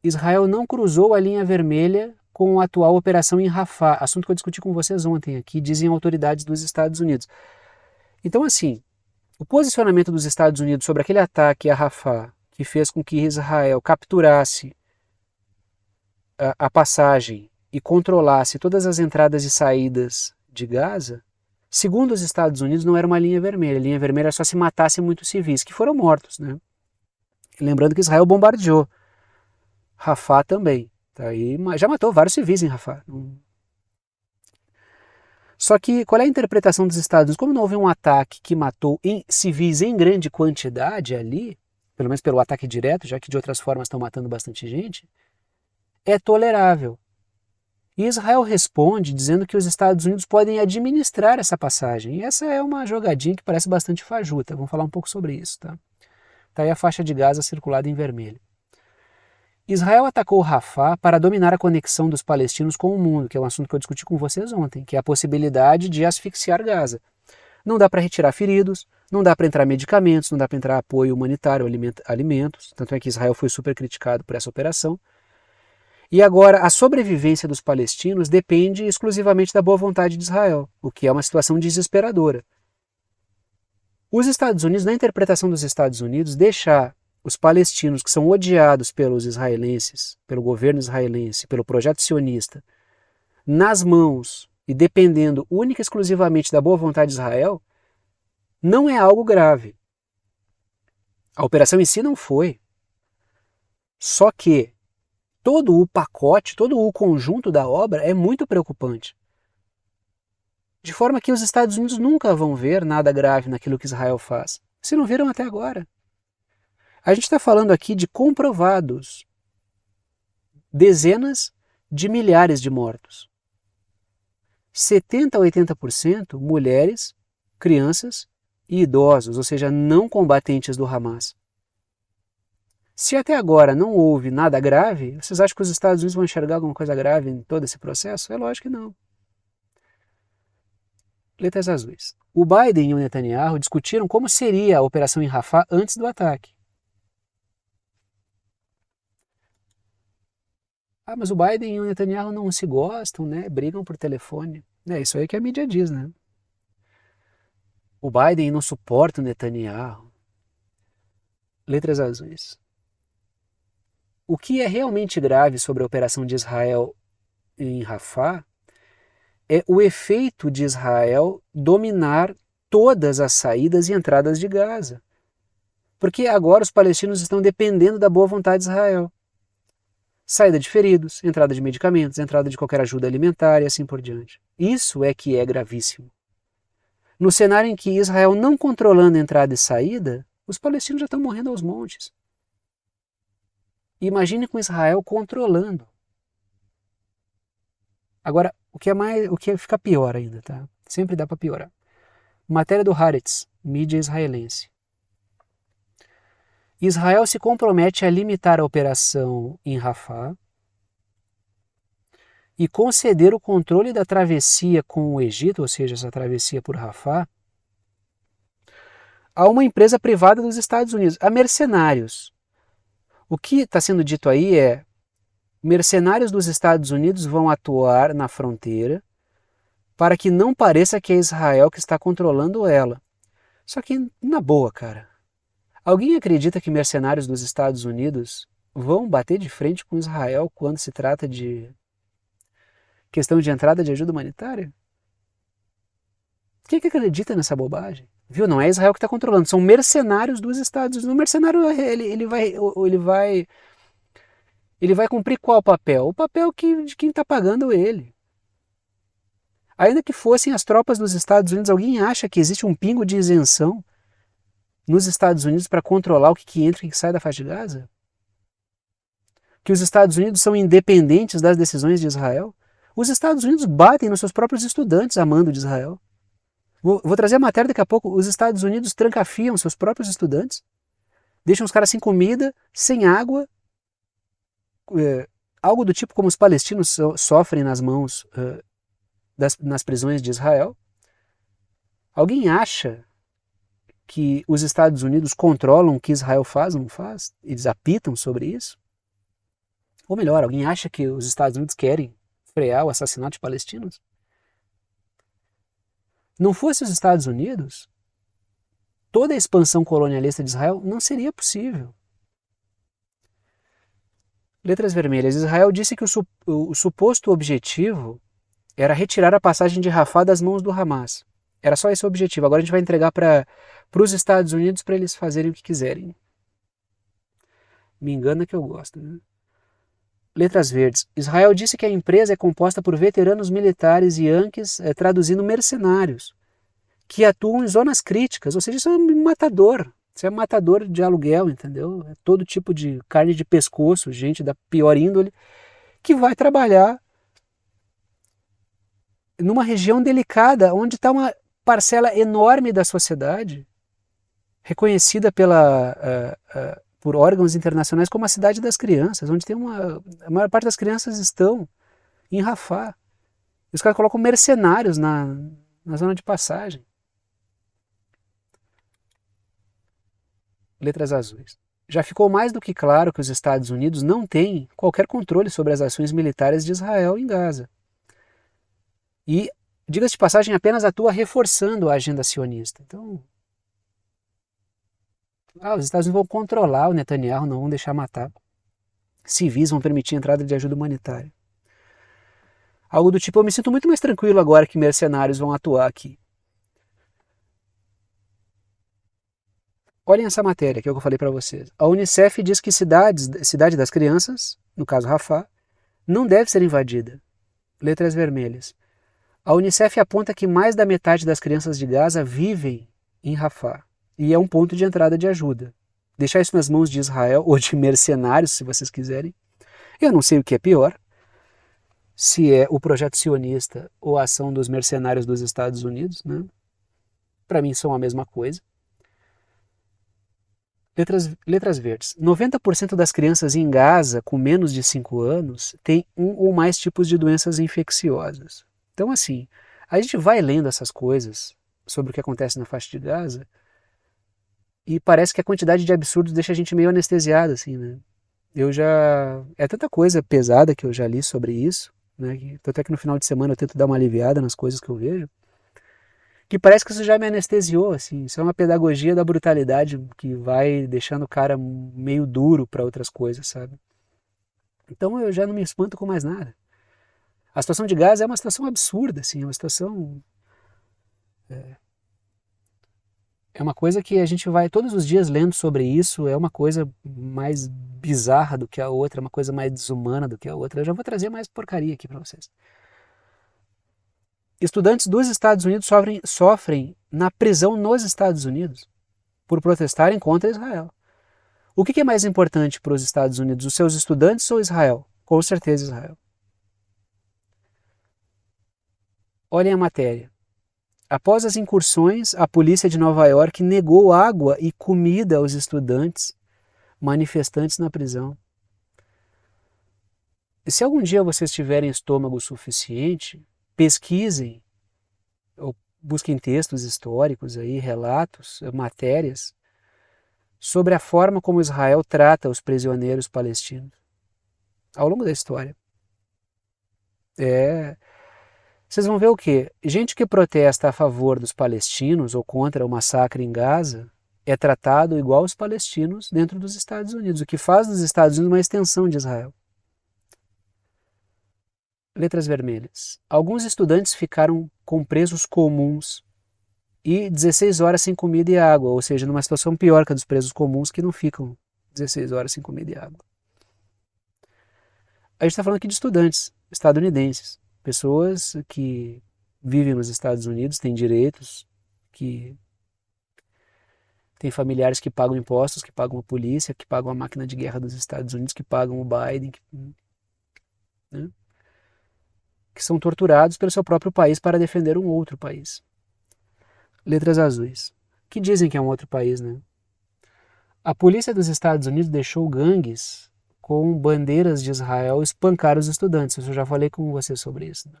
Israel não cruzou a linha vermelha com a atual operação em Rafah, assunto que eu discuti com vocês ontem aqui, dizem autoridades dos Estados Unidos. Então, assim, o posicionamento dos Estados Unidos sobre aquele ataque a Rafah, que fez com que Israel capturasse a passagem e controlasse todas as entradas e saídas de Gaza, segundo os Estados Unidos, não era uma linha vermelha. A linha vermelha era só se matassem muitos civis, que foram mortos, né? Lembrando que Israel bombardeou Rafah também. Tá? E já matou vários civis em Rafah. Só que qual é a interpretação dos Estados Unidos? Como não houve um ataque que matou civis em grande quantidade ali, pelo menos pelo ataque direto, já que de outras formas estão matando bastante gente, é tolerável. E Israel responde dizendo que os Estados Unidos podem administrar essa passagem. E essa é uma jogadinha que parece bastante fajuta. Vamos falar um pouco sobre isso. Tá aí a faixa de Gaza circulada em vermelho. Israel atacou Rafah para dominar a conexão dos palestinos com o mundo, que é um assunto que eu discuti com vocês ontem, que é a possibilidade de asfixiar Gaza. Não dá para retirar feridos, Não dá para entrar medicamentos, não dá para entrar apoio humanitário, alimentos, tanto é que Israel foi super criticado por essa operação. E agora, a sobrevivência dos palestinos depende exclusivamente da boa vontade de Israel, o que é uma situação desesperadora. Os Estados Unidos, na interpretação dos Estados Unidos, deixar os palestinos que são odiados pelos israelenses, pelo governo israelense, pelo projeto sionista, nas mãos e dependendo única e exclusivamente da boa vontade de Israel, não é algo grave. A operação em si não foi. Só que todo o pacote, todo o conjunto da obra é muito preocupante. De forma que os Estados Unidos nunca vão ver nada grave naquilo que Israel faz. Se não viram até agora. A gente está falando aqui de comprovados dezenas de milhares de mortos. 70% a 80% mulheres, crianças e idosos, ou seja, não combatentes do Hamas. Se até agora não houve nada grave, vocês acham que os Estados Unidos vão enxergar alguma coisa grave em todo esse processo? É lógico que não. Letras azuis. O Biden e o Netanyahu discutiram como seria a operação em Rafah antes do ataque. Ah, mas o Biden e o Netanyahu não se gostam, né? Brigam por telefone. É isso aí que a mídia diz, né? O Biden não suporta o Netanyahu. Letras azuis. O que é realmente grave sobre a operação de Israel em Rafah é o efeito de Israel dominar todas as saídas e entradas de Gaza. Porque agora os palestinos estão dependendo da boa vontade de Israel. Saída de feridos, entrada de medicamentos, entrada de qualquer ajuda alimentar e assim por diante. Isso é que é gravíssimo. No cenário em que Israel não controlando entrada e saída, os palestinos já estão morrendo aos montes. Imagine com Israel controlando. Agora, o que fica pior ainda, tá? Sempre dá para piorar. Matéria do Haaretz, mídia israelense. Israel se compromete a limitar a operação em Rafah e conceder o controle da travessia com o Egito, ou seja, essa travessia por Rafah, a uma empresa privada dos Estados Unidos, a mercenários. O que está sendo dito aí é: mercenários dos Estados Unidos vão atuar na fronteira para que não pareça que é Israel que está controlando ela. Só que, na boa, cara, alguém acredita que mercenários dos Estados Unidos vão bater de frente com Israel quando se trata de questão de entrada de ajuda humanitária? Quem que acredita nessa bobagem? Viu? Não é Israel que está controlando, são mercenários dos Estados Unidos. O mercenário ele vai cumprir qual papel? O papel de quem está pagando ele. Ainda que fossem as tropas dos Estados Unidos, alguém acha que existe um pingo de isenção nos Estados Unidos para controlar o que entra e o que sai da faixa de Gaza? Que os Estados Unidos são independentes das decisões de Israel? Os Estados Unidos batem nos seus próprios estudantes a mando de Israel. Vou trazer a matéria daqui a pouco. Os Estados Unidos trancafiam seus próprios estudantes, deixam os caras sem comida, sem água, algo do tipo como os palestinos sofrem nas mãos nas prisões de Israel. Alguém acha que os Estados Unidos controlam o que Israel faz ou não faz? Eles apitam sobre isso? Ou melhor, alguém acha que os Estados Unidos querem frear o assassinato de palestinos? Não fosse os Estados Unidos, toda a expansão colonialista de Israel não seria possível. Letras vermelhas. Israel disse que o suposto objetivo era retirar a passagem de Rafah das mãos do Hamas. Era só esse o objetivo. Agora a gente vai entregar para os Estados Unidos para eles fazerem o que quiserem. Me engana que eu gosto, né? Letras verdes. Israel disse que a empresa é composta por veteranos militares e Yankees, traduzindo mercenários, que atuam em zonas críticas, ou seja, isso é um matador. Isso é matador de aluguel, entendeu? É todo tipo de carne de pescoço, gente da pior índole, que vai trabalhar numa região delicada, onde está uma parcela enorme da sociedade, reconhecida por órgãos internacionais como a cidade das crianças, onde a maior parte das crianças estão em Rafah. E os caras colocam mercenários na zona de passagem. letras azuis. Já ficou mais do que claro que os Estados Unidos não têm qualquer controle sobre as ações militares de Israel em Gaza. E, diga-se de passagem, apenas atua reforçando a agenda sionista. Então, os Estados Unidos vão controlar o Netanyahu, não vão deixar matar. Civis vão permitir a entrada de ajuda humanitária. Algo do tipo, eu me sinto muito mais tranquilo agora que mercenários vão atuar aqui. Olhem essa matéria que é o que eu falei para vocês. A Unicef diz que Cidade das Crianças, no caso Rafah, não deve ser invadida. Letras vermelhas. A Unicef aponta que mais da metade das crianças de Gaza vivem em Rafah e é um ponto de entrada de ajuda. Deixar isso nas mãos de Israel ou de mercenários, se vocês quiserem. Eu não sei o que é pior, se é o projeto sionista ou a ação dos mercenários dos Estados Unidos, né? Para mim são a mesma coisa. Letras verdes. 90% das crianças em Gaza com menos de 5 anos têm um ou mais tipos de doenças infecciosas. Então, assim, a gente vai lendo essas coisas sobre o que acontece na faixa de Gaza e parece que a quantidade de absurdos deixa a gente meio anestesiado, assim, né? É tanta coisa pesada que eu já li sobre isso, né? Até que no final de semana eu tento dar uma aliviada nas coisas que eu vejo, que parece que isso já me anestesiou, assim. Isso é uma pedagogia da brutalidade que vai deixando o cara meio duro para outras coisas, sabe? Então eu já não me espanto com mais nada. A situação de Gaza é uma situação absurda, assim, é uma situação... É uma coisa que a gente vai todos os dias lendo sobre isso, é uma coisa mais bizarra do que a outra, é uma coisa mais desumana do que a outra. Eu já vou trazer mais porcaria aqui para vocês. Estudantes dos Estados Unidos sofrem na prisão nos Estados Unidos por protestarem contra Israel. O que é mais importante para os Estados Unidos, os seus estudantes ou Israel? Com certeza Israel. Olhem a matéria. Após as incursões, a polícia de Nova York negou água e comida aos estudantes manifestantes na prisão. E se algum dia vocês tiverem estômago suficiente, pesquisem ou busquem textos históricos aí, relatos, matérias sobre a forma como Israel trata os prisioneiros palestinos ao longo da história. Vocês vão ver o quê? Gente que protesta a favor dos palestinos ou contra o massacre em Gaza é tratado igual os palestinos dentro dos Estados Unidos, o que faz dos Estados Unidos uma extensão de Israel. Letras vermelhas. Alguns estudantes ficaram com presos comuns e 16 horas sem comida e água, ou seja, numa situação pior que a dos presos comuns que não ficam 16 horas sem comida e água. A gente está falando aqui de estudantes estadunidenses, pessoas que vivem nos Estados Unidos, têm direitos, que têm familiares que pagam impostos, que pagam a polícia, que pagam a máquina de guerra dos Estados Unidos, que pagam o Biden, né? Que são torturados pelo seu próprio país para defender um outro país. Letras azuis, que dizem que é um outro país, né? A polícia dos Estados Unidos deixou gangues com bandeiras de Israel espancar os estudantes. Eu já falei com você sobre isso, né?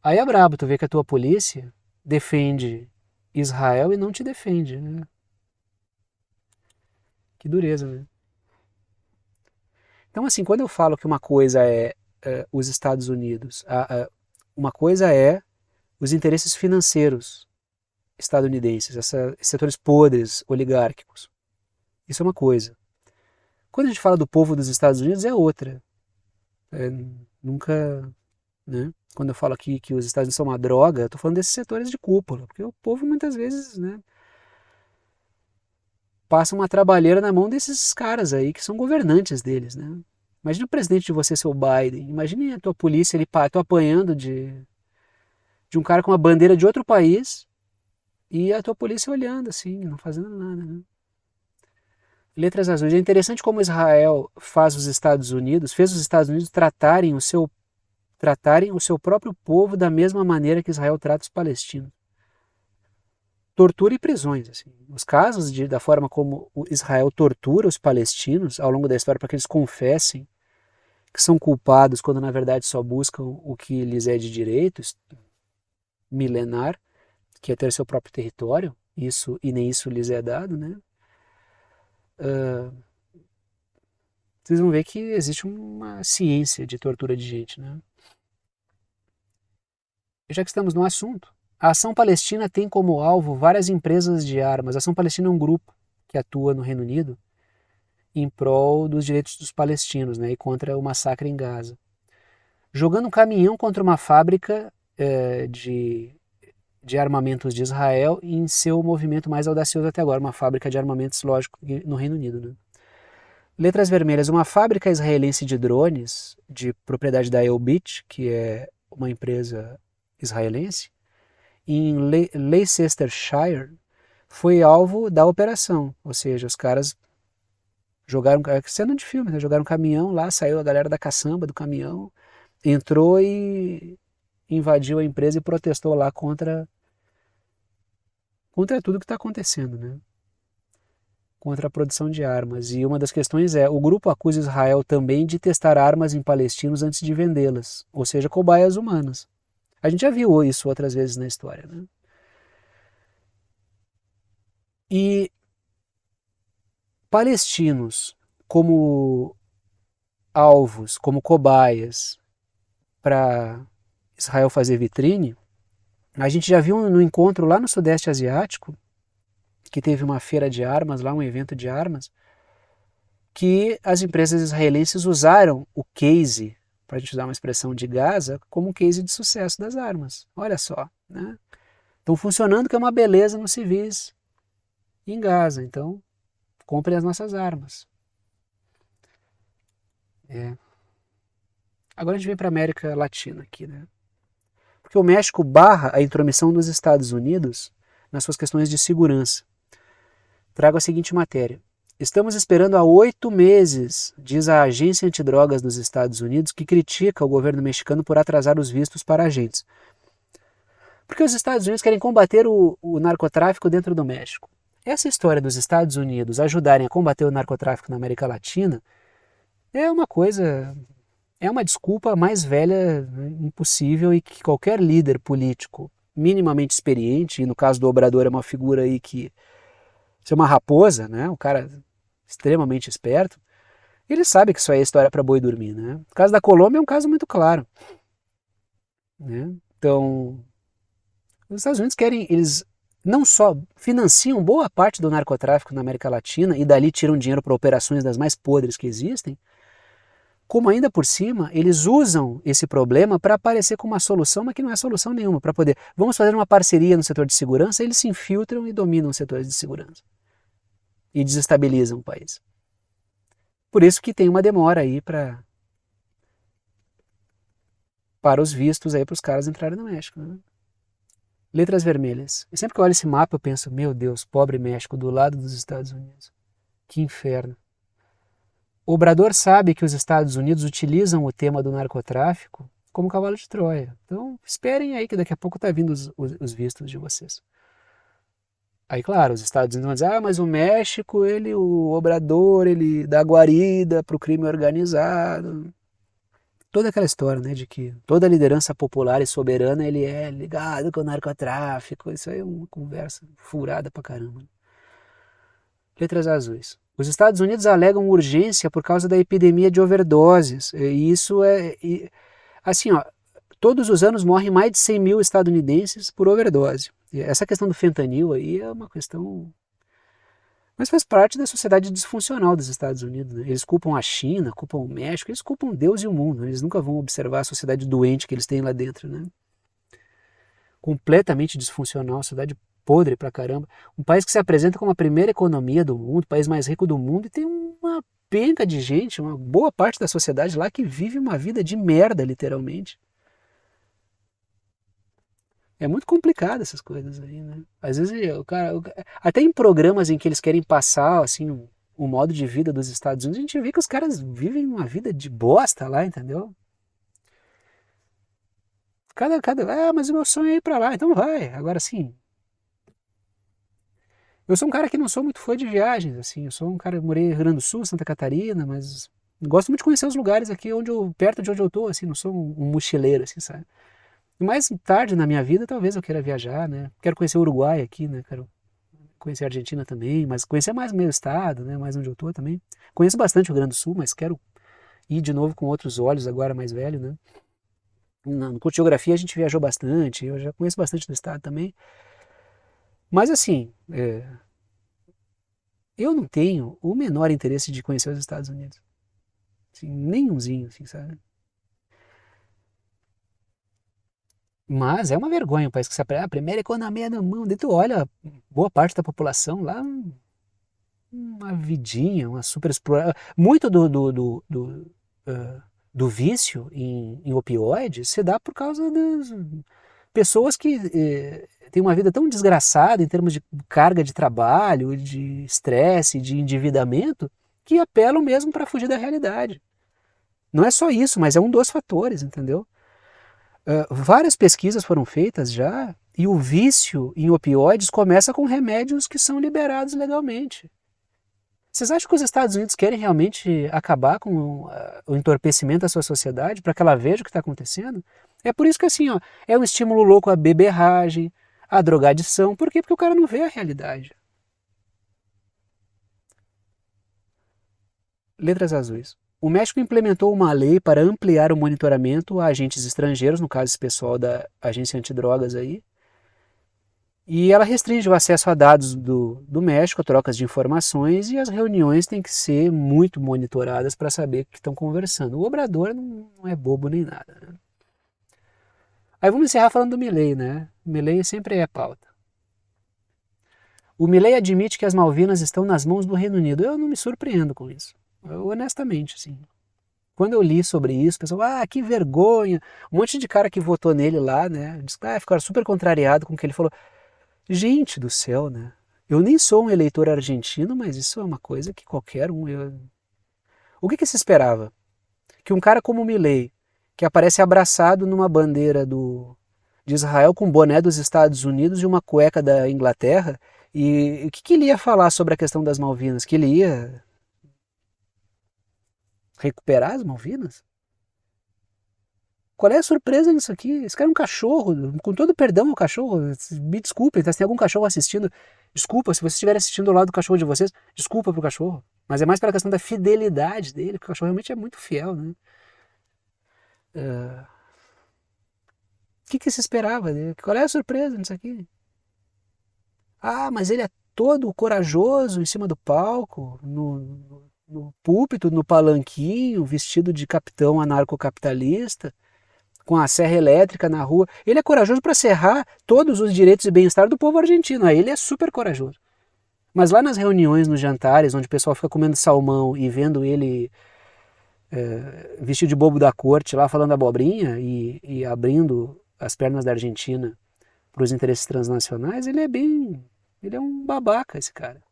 Aí é brabo, tu vê que a tua polícia defende Israel e não te defende, né? Que dureza, né? Então, assim, quando eu falo que uma coisa é os Estados Unidos, uma coisa é os interesses financeiros estadunidenses, esses setores podres, oligárquicos. Isso é uma coisa. Quando a gente fala do povo dos Estados Unidos, é outra. Nunca, né? Quando eu falo aqui que os Estados Unidos são uma droga, eu estou falando desses setores de cúpula, porque o povo muitas vezes, né, passa uma trabalheira na mão desses caras aí que são governantes deles, né? Imagina o presidente de você ser o Biden, imagine a tua polícia ali, tô apanhando de um cara com uma bandeira de outro país e a tua polícia olhando assim, não fazendo nada, né? Letras azuis. É interessante como Israel fez os Estados Unidos tratarem o seu próprio povo da mesma maneira que Israel trata os palestinos. Tortura e prisões. Assim. Os casos da forma como Israel tortura os palestinos ao longo da história para que eles confessem que são culpados quando na verdade só buscam o que lhes é de direito, milenar, que é ter seu próprio território, isso e nem isso lhes é dado, né? Vocês vão ver que existe uma ciência de tortura de gente, né? E já que estamos no assunto, a Ação Palestina tem como alvo várias empresas de armas. A Ação Palestina é um grupo que atua no Reino Unido em prol dos direitos dos palestinos, né, e contra o massacre em Gaza. Jogando um caminhão contra uma fábrica de armamentos de Israel em seu movimento mais audacioso até agora, uma fábrica de armamentos, lógico, no Reino Unido. Né? Letras vermelhas, uma fábrica israelense de drones, de propriedade da Elbit, que é uma empresa israelense, em Leicestershire, foi alvo da operação, ou seja, os caras jogaram, cena de filme, né? Jogaram um caminhão lá, saiu a galera da caçamba do caminhão, entrou e invadiu a empresa e protestou lá contra tudo que está acontecendo, né? Contra a produção de armas. E uma das questões é, o grupo acusa Israel também de testar armas em palestinos antes de vendê-las, ou seja, cobaias humanas. A gente já viu isso outras vezes na história, né? E palestinos como alvos, como cobaias para Israel fazer vitrine, a gente já viu no encontro lá no Sudeste Asiático, que teve uma feira de armas, lá um evento de armas, que as empresas israelenses usaram o case, para a gente usar uma expressão de Gaza, como um case de sucesso das armas. Olha só, né? Estão funcionando, que é uma beleza nos civis em Gaza, então comprem as nossas armas. Agora a gente vem para a América Latina aqui, né? Porque o México barra a intromissão dos Estados Unidos nas suas questões de segurança. Trago a seguinte matéria. Estamos esperando há 8 meses, diz a Agência Antidrogas dos Estados Unidos, que critica o governo mexicano por atrasar os vistos para agentes. Porque os Estados Unidos querem combater o narcotráfico dentro do México. Essa história dos Estados Unidos ajudarem a combater o narcotráfico na América Latina é uma coisa, é uma desculpa mais velha, impossível, e que qualquer líder político minimamente experiente, e no caso do Obrador é uma figura aí que é uma raposa, né? Um cara extremamente esperto, ele sabe que isso aí é história para boi dormir, né? O caso da Colômbia é um caso muito claro, né? Então, os Estados Unidos querem, eles não só financiam boa parte do narcotráfico na América Latina e dali tiram dinheiro para operações das mais podres que existem, como ainda por cima, eles usam esse problema para aparecer com uma solução, mas que não é solução nenhuma, para poder, vamos fazer uma parceria no setor de segurança, eles se infiltram e dominam os setores de segurança e desestabilizam o país. Por isso que tem uma demora aí para os vistos aí para os caras entrarem no México. Né? Letras vermelhas. E sempre que eu olho esse mapa eu penso, meu Deus, pobre México, do lado dos Estados Unidos. Que inferno. O Obrador sabe que os Estados Unidos utilizam o tema do narcotráfico como cavalo de Troia. Então, esperem aí que daqui a pouco tá vindo os vistos de vocês. Aí, claro, os Estados Unidos vão dizer, mas o México, o Obrador, ele dá guarida para o crime organizado. Toda aquela história, né, de que toda liderança popular e soberana, ele é ligado com o narcotráfico. Isso aí é uma conversa furada pra caramba. Letras azuis. Os Estados Unidos alegam urgência por causa da epidemia de overdoses. E isso assim, ó, todos os anos morrem mais de 100 mil estadunidenses por overdose. E essa questão do fentanil aí é uma questão... Mas faz parte da sociedade disfuncional dos Estados Unidos. Né? Eles culpam a China, culpam o México, eles culpam Deus e o mundo. Eles nunca vão observar a sociedade doente que eles têm lá dentro. Né? Completamente disfuncional, sociedade podre pra caramba. Um país que se apresenta como a primeira economia do mundo, o país mais rico do mundo, e tem uma penca de gente, uma boa parte da sociedade lá que vive uma vida de merda, literalmente. É muito complicado essas coisas aí, né? Às vezes até em programas em que eles querem passar assim o modo de vida dos Estados Unidos, a gente vê que os caras vivem uma vida de bosta lá, entendeu? Mas o meu sonho é ir pra lá, então vai. Agora sim, eu sou um cara que não sou muito fã de viagens, assim. Eu sou um cara, eu morei no Rio Grande do Sul, Santa Catarina, mas gosto muito de conhecer os lugares aqui perto de onde eu tô, assim. Não sou um mochileiro, assim, sabe? E mais tarde na minha vida, talvez eu queira viajar, né? Quero conhecer o Uruguai aqui, né? Quero conhecer a Argentina também, mas conhecer mais o meu estado, né, mais onde eu estou também. Conheço bastante o Rio Grande do Sul, mas quero ir de novo com outros olhos agora mais velho, né. No curso de geografia a gente viajou bastante, eu já conheço bastante do estado também. Mas assim, eu não tenho o menor interesse de conhecer os Estados Unidos. Assim, nenhumzinho, assim, sabe? Mas é uma vergonha o país que a primeira economia do mundo. E tu olha, boa parte da população lá, uma vidinha, uma super exploração. Muito do vício em opioides se dá por causa das pessoas que têm uma vida tão desgraçada em termos de carga de trabalho, de estresse, de endividamento, que apelam mesmo para fugir da realidade. Não é só isso, mas é um dos fatores, entendeu? Várias pesquisas foram feitas já e o vício em opioides começa com remédios que são liberados legalmente. Vocês acham que os Estados Unidos querem realmente acabar com o entorpecimento da sua sociedade para que ela veja o que está acontecendo? É por isso que assim, ó, é um estímulo louco à beberragem, à drogadição. Por quê? Porque o cara não vê a realidade. Letras azuis. O México implementou uma lei para ampliar o monitoramento a agentes estrangeiros, no caso esse pessoal da agência antidrogas aí, e ela restringe o acesso a dados do México, a trocas de informações, e as reuniões têm que ser muito monitoradas para saber o que estão conversando. O Obrador não é bobo nem nada. Né? Aí vamos encerrar falando do Milei, né? O Milei sempre é pauta. O Milei admite que as Malvinas estão nas mãos do Reino Unido. Eu não me surpreendo com isso. Eu, honestamente, assim. Quando eu li sobre isso, o pessoal, que vergonha. Um monte de cara que votou nele lá, né? Ficaram super contrariado com o que ele falou. Gente do céu, né? Eu nem sou um eleitor argentino, mas isso é uma coisa que qualquer um... O que se esperava? Que um cara como o Milei, que aparece abraçado numa bandeira de Israel com um boné dos Estados Unidos e uma cueca da Inglaterra, e o que ele ia falar sobre a questão das Malvinas? Que ele ia recuperar as Malvinas? Qual é a surpresa nisso aqui? Esse cara é um cachorro, com todo perdão ao cachorro, me desculpem, tá? Se tem algum cachorro assistindo, desculpa, se você estiver assistindo ao lado do cachorro de vocês, desculpa pro cachorro. Mas é mais pela questão da fidelidade dele, porque o cachorro realmente é muito fiel, né? O que se esperava dele? Qual é a surpresa nisso aqui? Mas ele é todo corajoso em cima do palco, no púlpito, no palanquinho, vestido de capitão anarcocapitalista, com a serra elétrica na rua. Ele é corajoso para serrar todos os direitos e bem-estar do povo argentino. Aí ele é super corajoso. Mas lá nas reuniões, nos jantares, onde o pessoal fica comendo salmão e vendo ele vestido de bobo da corte, lá falando abobrinha e abrindo as pernas da Argentina para os interesses transnacionais, ele é um babaca, esse cara.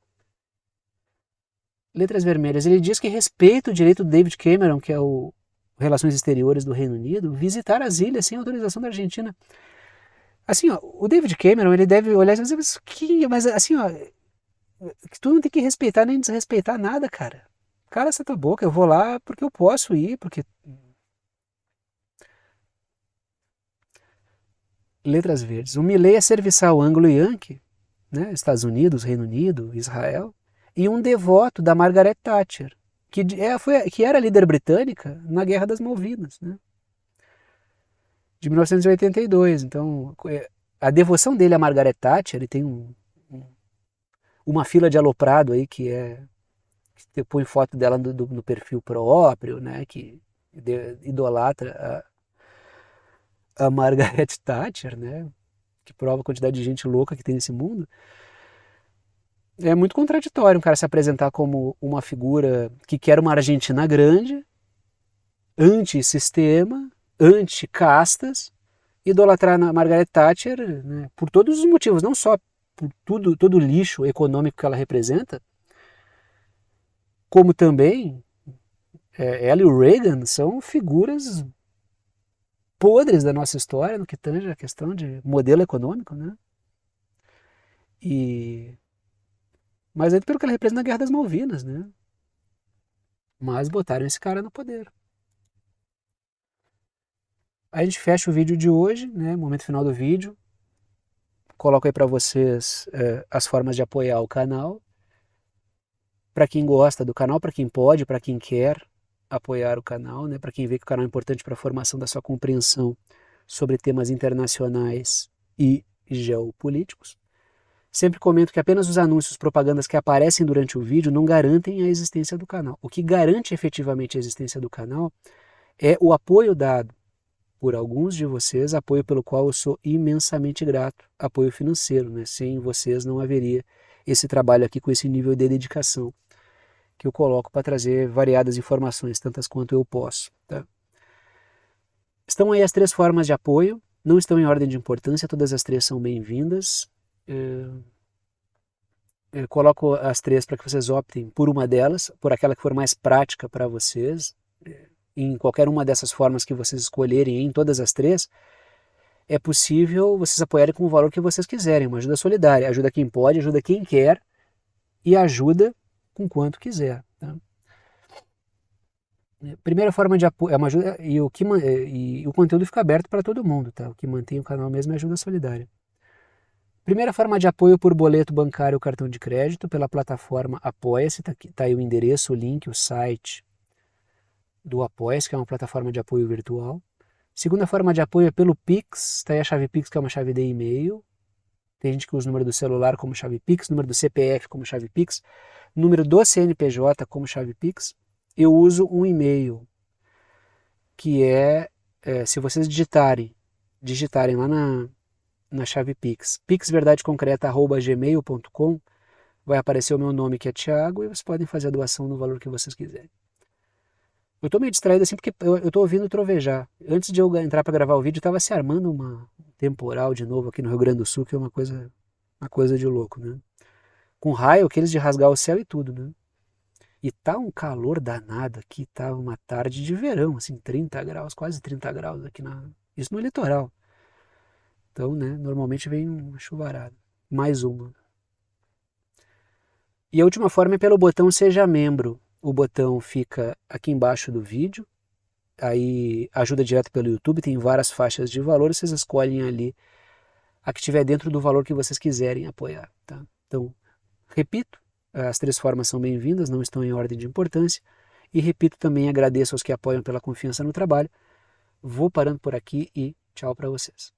Letras vermelhas. Ele diz que respeita o direito do David Cameron, que é o Relações Exteriores do Reino Unido, visitar as ilhas sem autorização da Argentina. Assim, ó, o David Cameron, ele deve olhar e dizer, mas assim, ó, tu não tem que respeitar nem desrespeitar nada, cara. Cala essa tua boca, eu vou lá porque eu posso ir, porque... Letras verdes. O Milei é serviçal anglo-yankee, né, Estados Unidos, Reino Unido, Israel, e um devoto da Margaret Thatcher, que era líder britânica na Guerra das Malvinas, né, de 1982. Então, a devoção dele a Margaret Thatcher, ele tem uma fila de aloprado aí que põe foto dela no perfil próprio, né, que idolatra a Margaret Thatcher, né, que prova a quantidade de gente louca que tem nesse mundo. É muito contraditório um cara se apresentar como uma figura que quer uma Argentina grande, anti-sistema, anti-castas, idolatrar a Margaret Thatcher, né, por todos os motivos, não só por todo o lixo econômico que ela representa, como também ela e o Reagan são figuras podres da nossa história no que tange a questão de modelo econômico, né? Mas é pelo que ela representa na Guerra das Malvinas, né? Mas botaram esse cara no poder. A gente fecha o vídeo de hoje, né? Momento final do vídeo. Coloco aí para vocês as formas de apoiar o canal. Para quem gosta do canal, para quem pode, para quem quer apoiar o canal, né? Para quem vê que o canal é importante para a formação da sua compreensão sobre temas internacionais e geopolíticos. Sempre comento que apenas os anúncios, propagandas que aparecem durante o vídeo não garantem a existência do canal. O que garante efetivamente a existência do canal é o apoio dado por alguns de vocês, apoio pelo qual eu sou imensamente grato, apoio financeiro, né? Sem vocês não haveria esse trabalho aqui com esse nível de dedicação que eu coloco para trazer variadas informações, tantas quanto eu posso. Tá? Estão aí as 3 formas de apoio, não estão em ordem de importância, todas as 3 são bem-vindas. Coloco as 3 para que vocês optem por uma delas, por aquela que for mais prática para vocês. Em qualquer uma dessas formas que vocês escolherem, em todas as 3, é possível vocês apoiarem com o valor que vocês quiserem, uma ajuda solidária, ajuda quem pode, ajuda quem quer e ajuda com quanto quiser. Tá? Primeira forma de apoio é uma ajuda e o conteúdo fica aberto para todo mundo, tá? O que mantém o canal mesmo é ajuda solidária. Primeira forma de apoio por boleto bancário ou cartão de crédito pela plataforma Apoia-se, tá aí o endereço, o link, o site do Apoia-se, que é uma plataforma de apoio virtual. Segunda forma de apoio é pelo Pix, tá aí a chave Pix, que é uma chave de e-mail. Tem gente que usa o número do celular como chave Pix, número do CPF como chave Pix, número do CNPJ como chave Pix. Eu uso um e-mail, que se vocês digitarem lá na chave Pix, pixverdadeconcreta@gmail.com, vai aparecer o meu nome, que é Thiago, e vocês podem fazer a doação no valor que vocês quiserem. Eu estou meio distraído assim porque eu estou ouvindo trovejar. Antes de eu entrar para gravar o vídeo, estava se armando uma temporal de novo aqui no Rio Grande do Sul, que é uma coisa de louco, né? Com raio, aqueles de rasgar o céu e tudo, né? E tá um calor danado aqui, tá uma tarde de verão, assim, 30 graus, quase 30 graus aqui isso no litoral. Então, né, normalmente vem uma chuvarada. Mais uma. E a última forma é pelo botão Seja Membro. O botão fica aqui embaixo do vídeo, aí ajuda direto pelo YouTube, tem várias faixas de valor, vocês escolhem ali a que estiver dentro do valor que vocês quiserem apoiar. Tá? Então, repito, as 3 formas são bem-vindas, não estão em ordem de importância, e repito também, agradeço aos que apoiam pela confiança no trabalho. Vou parando por aqui e tchau para vocês.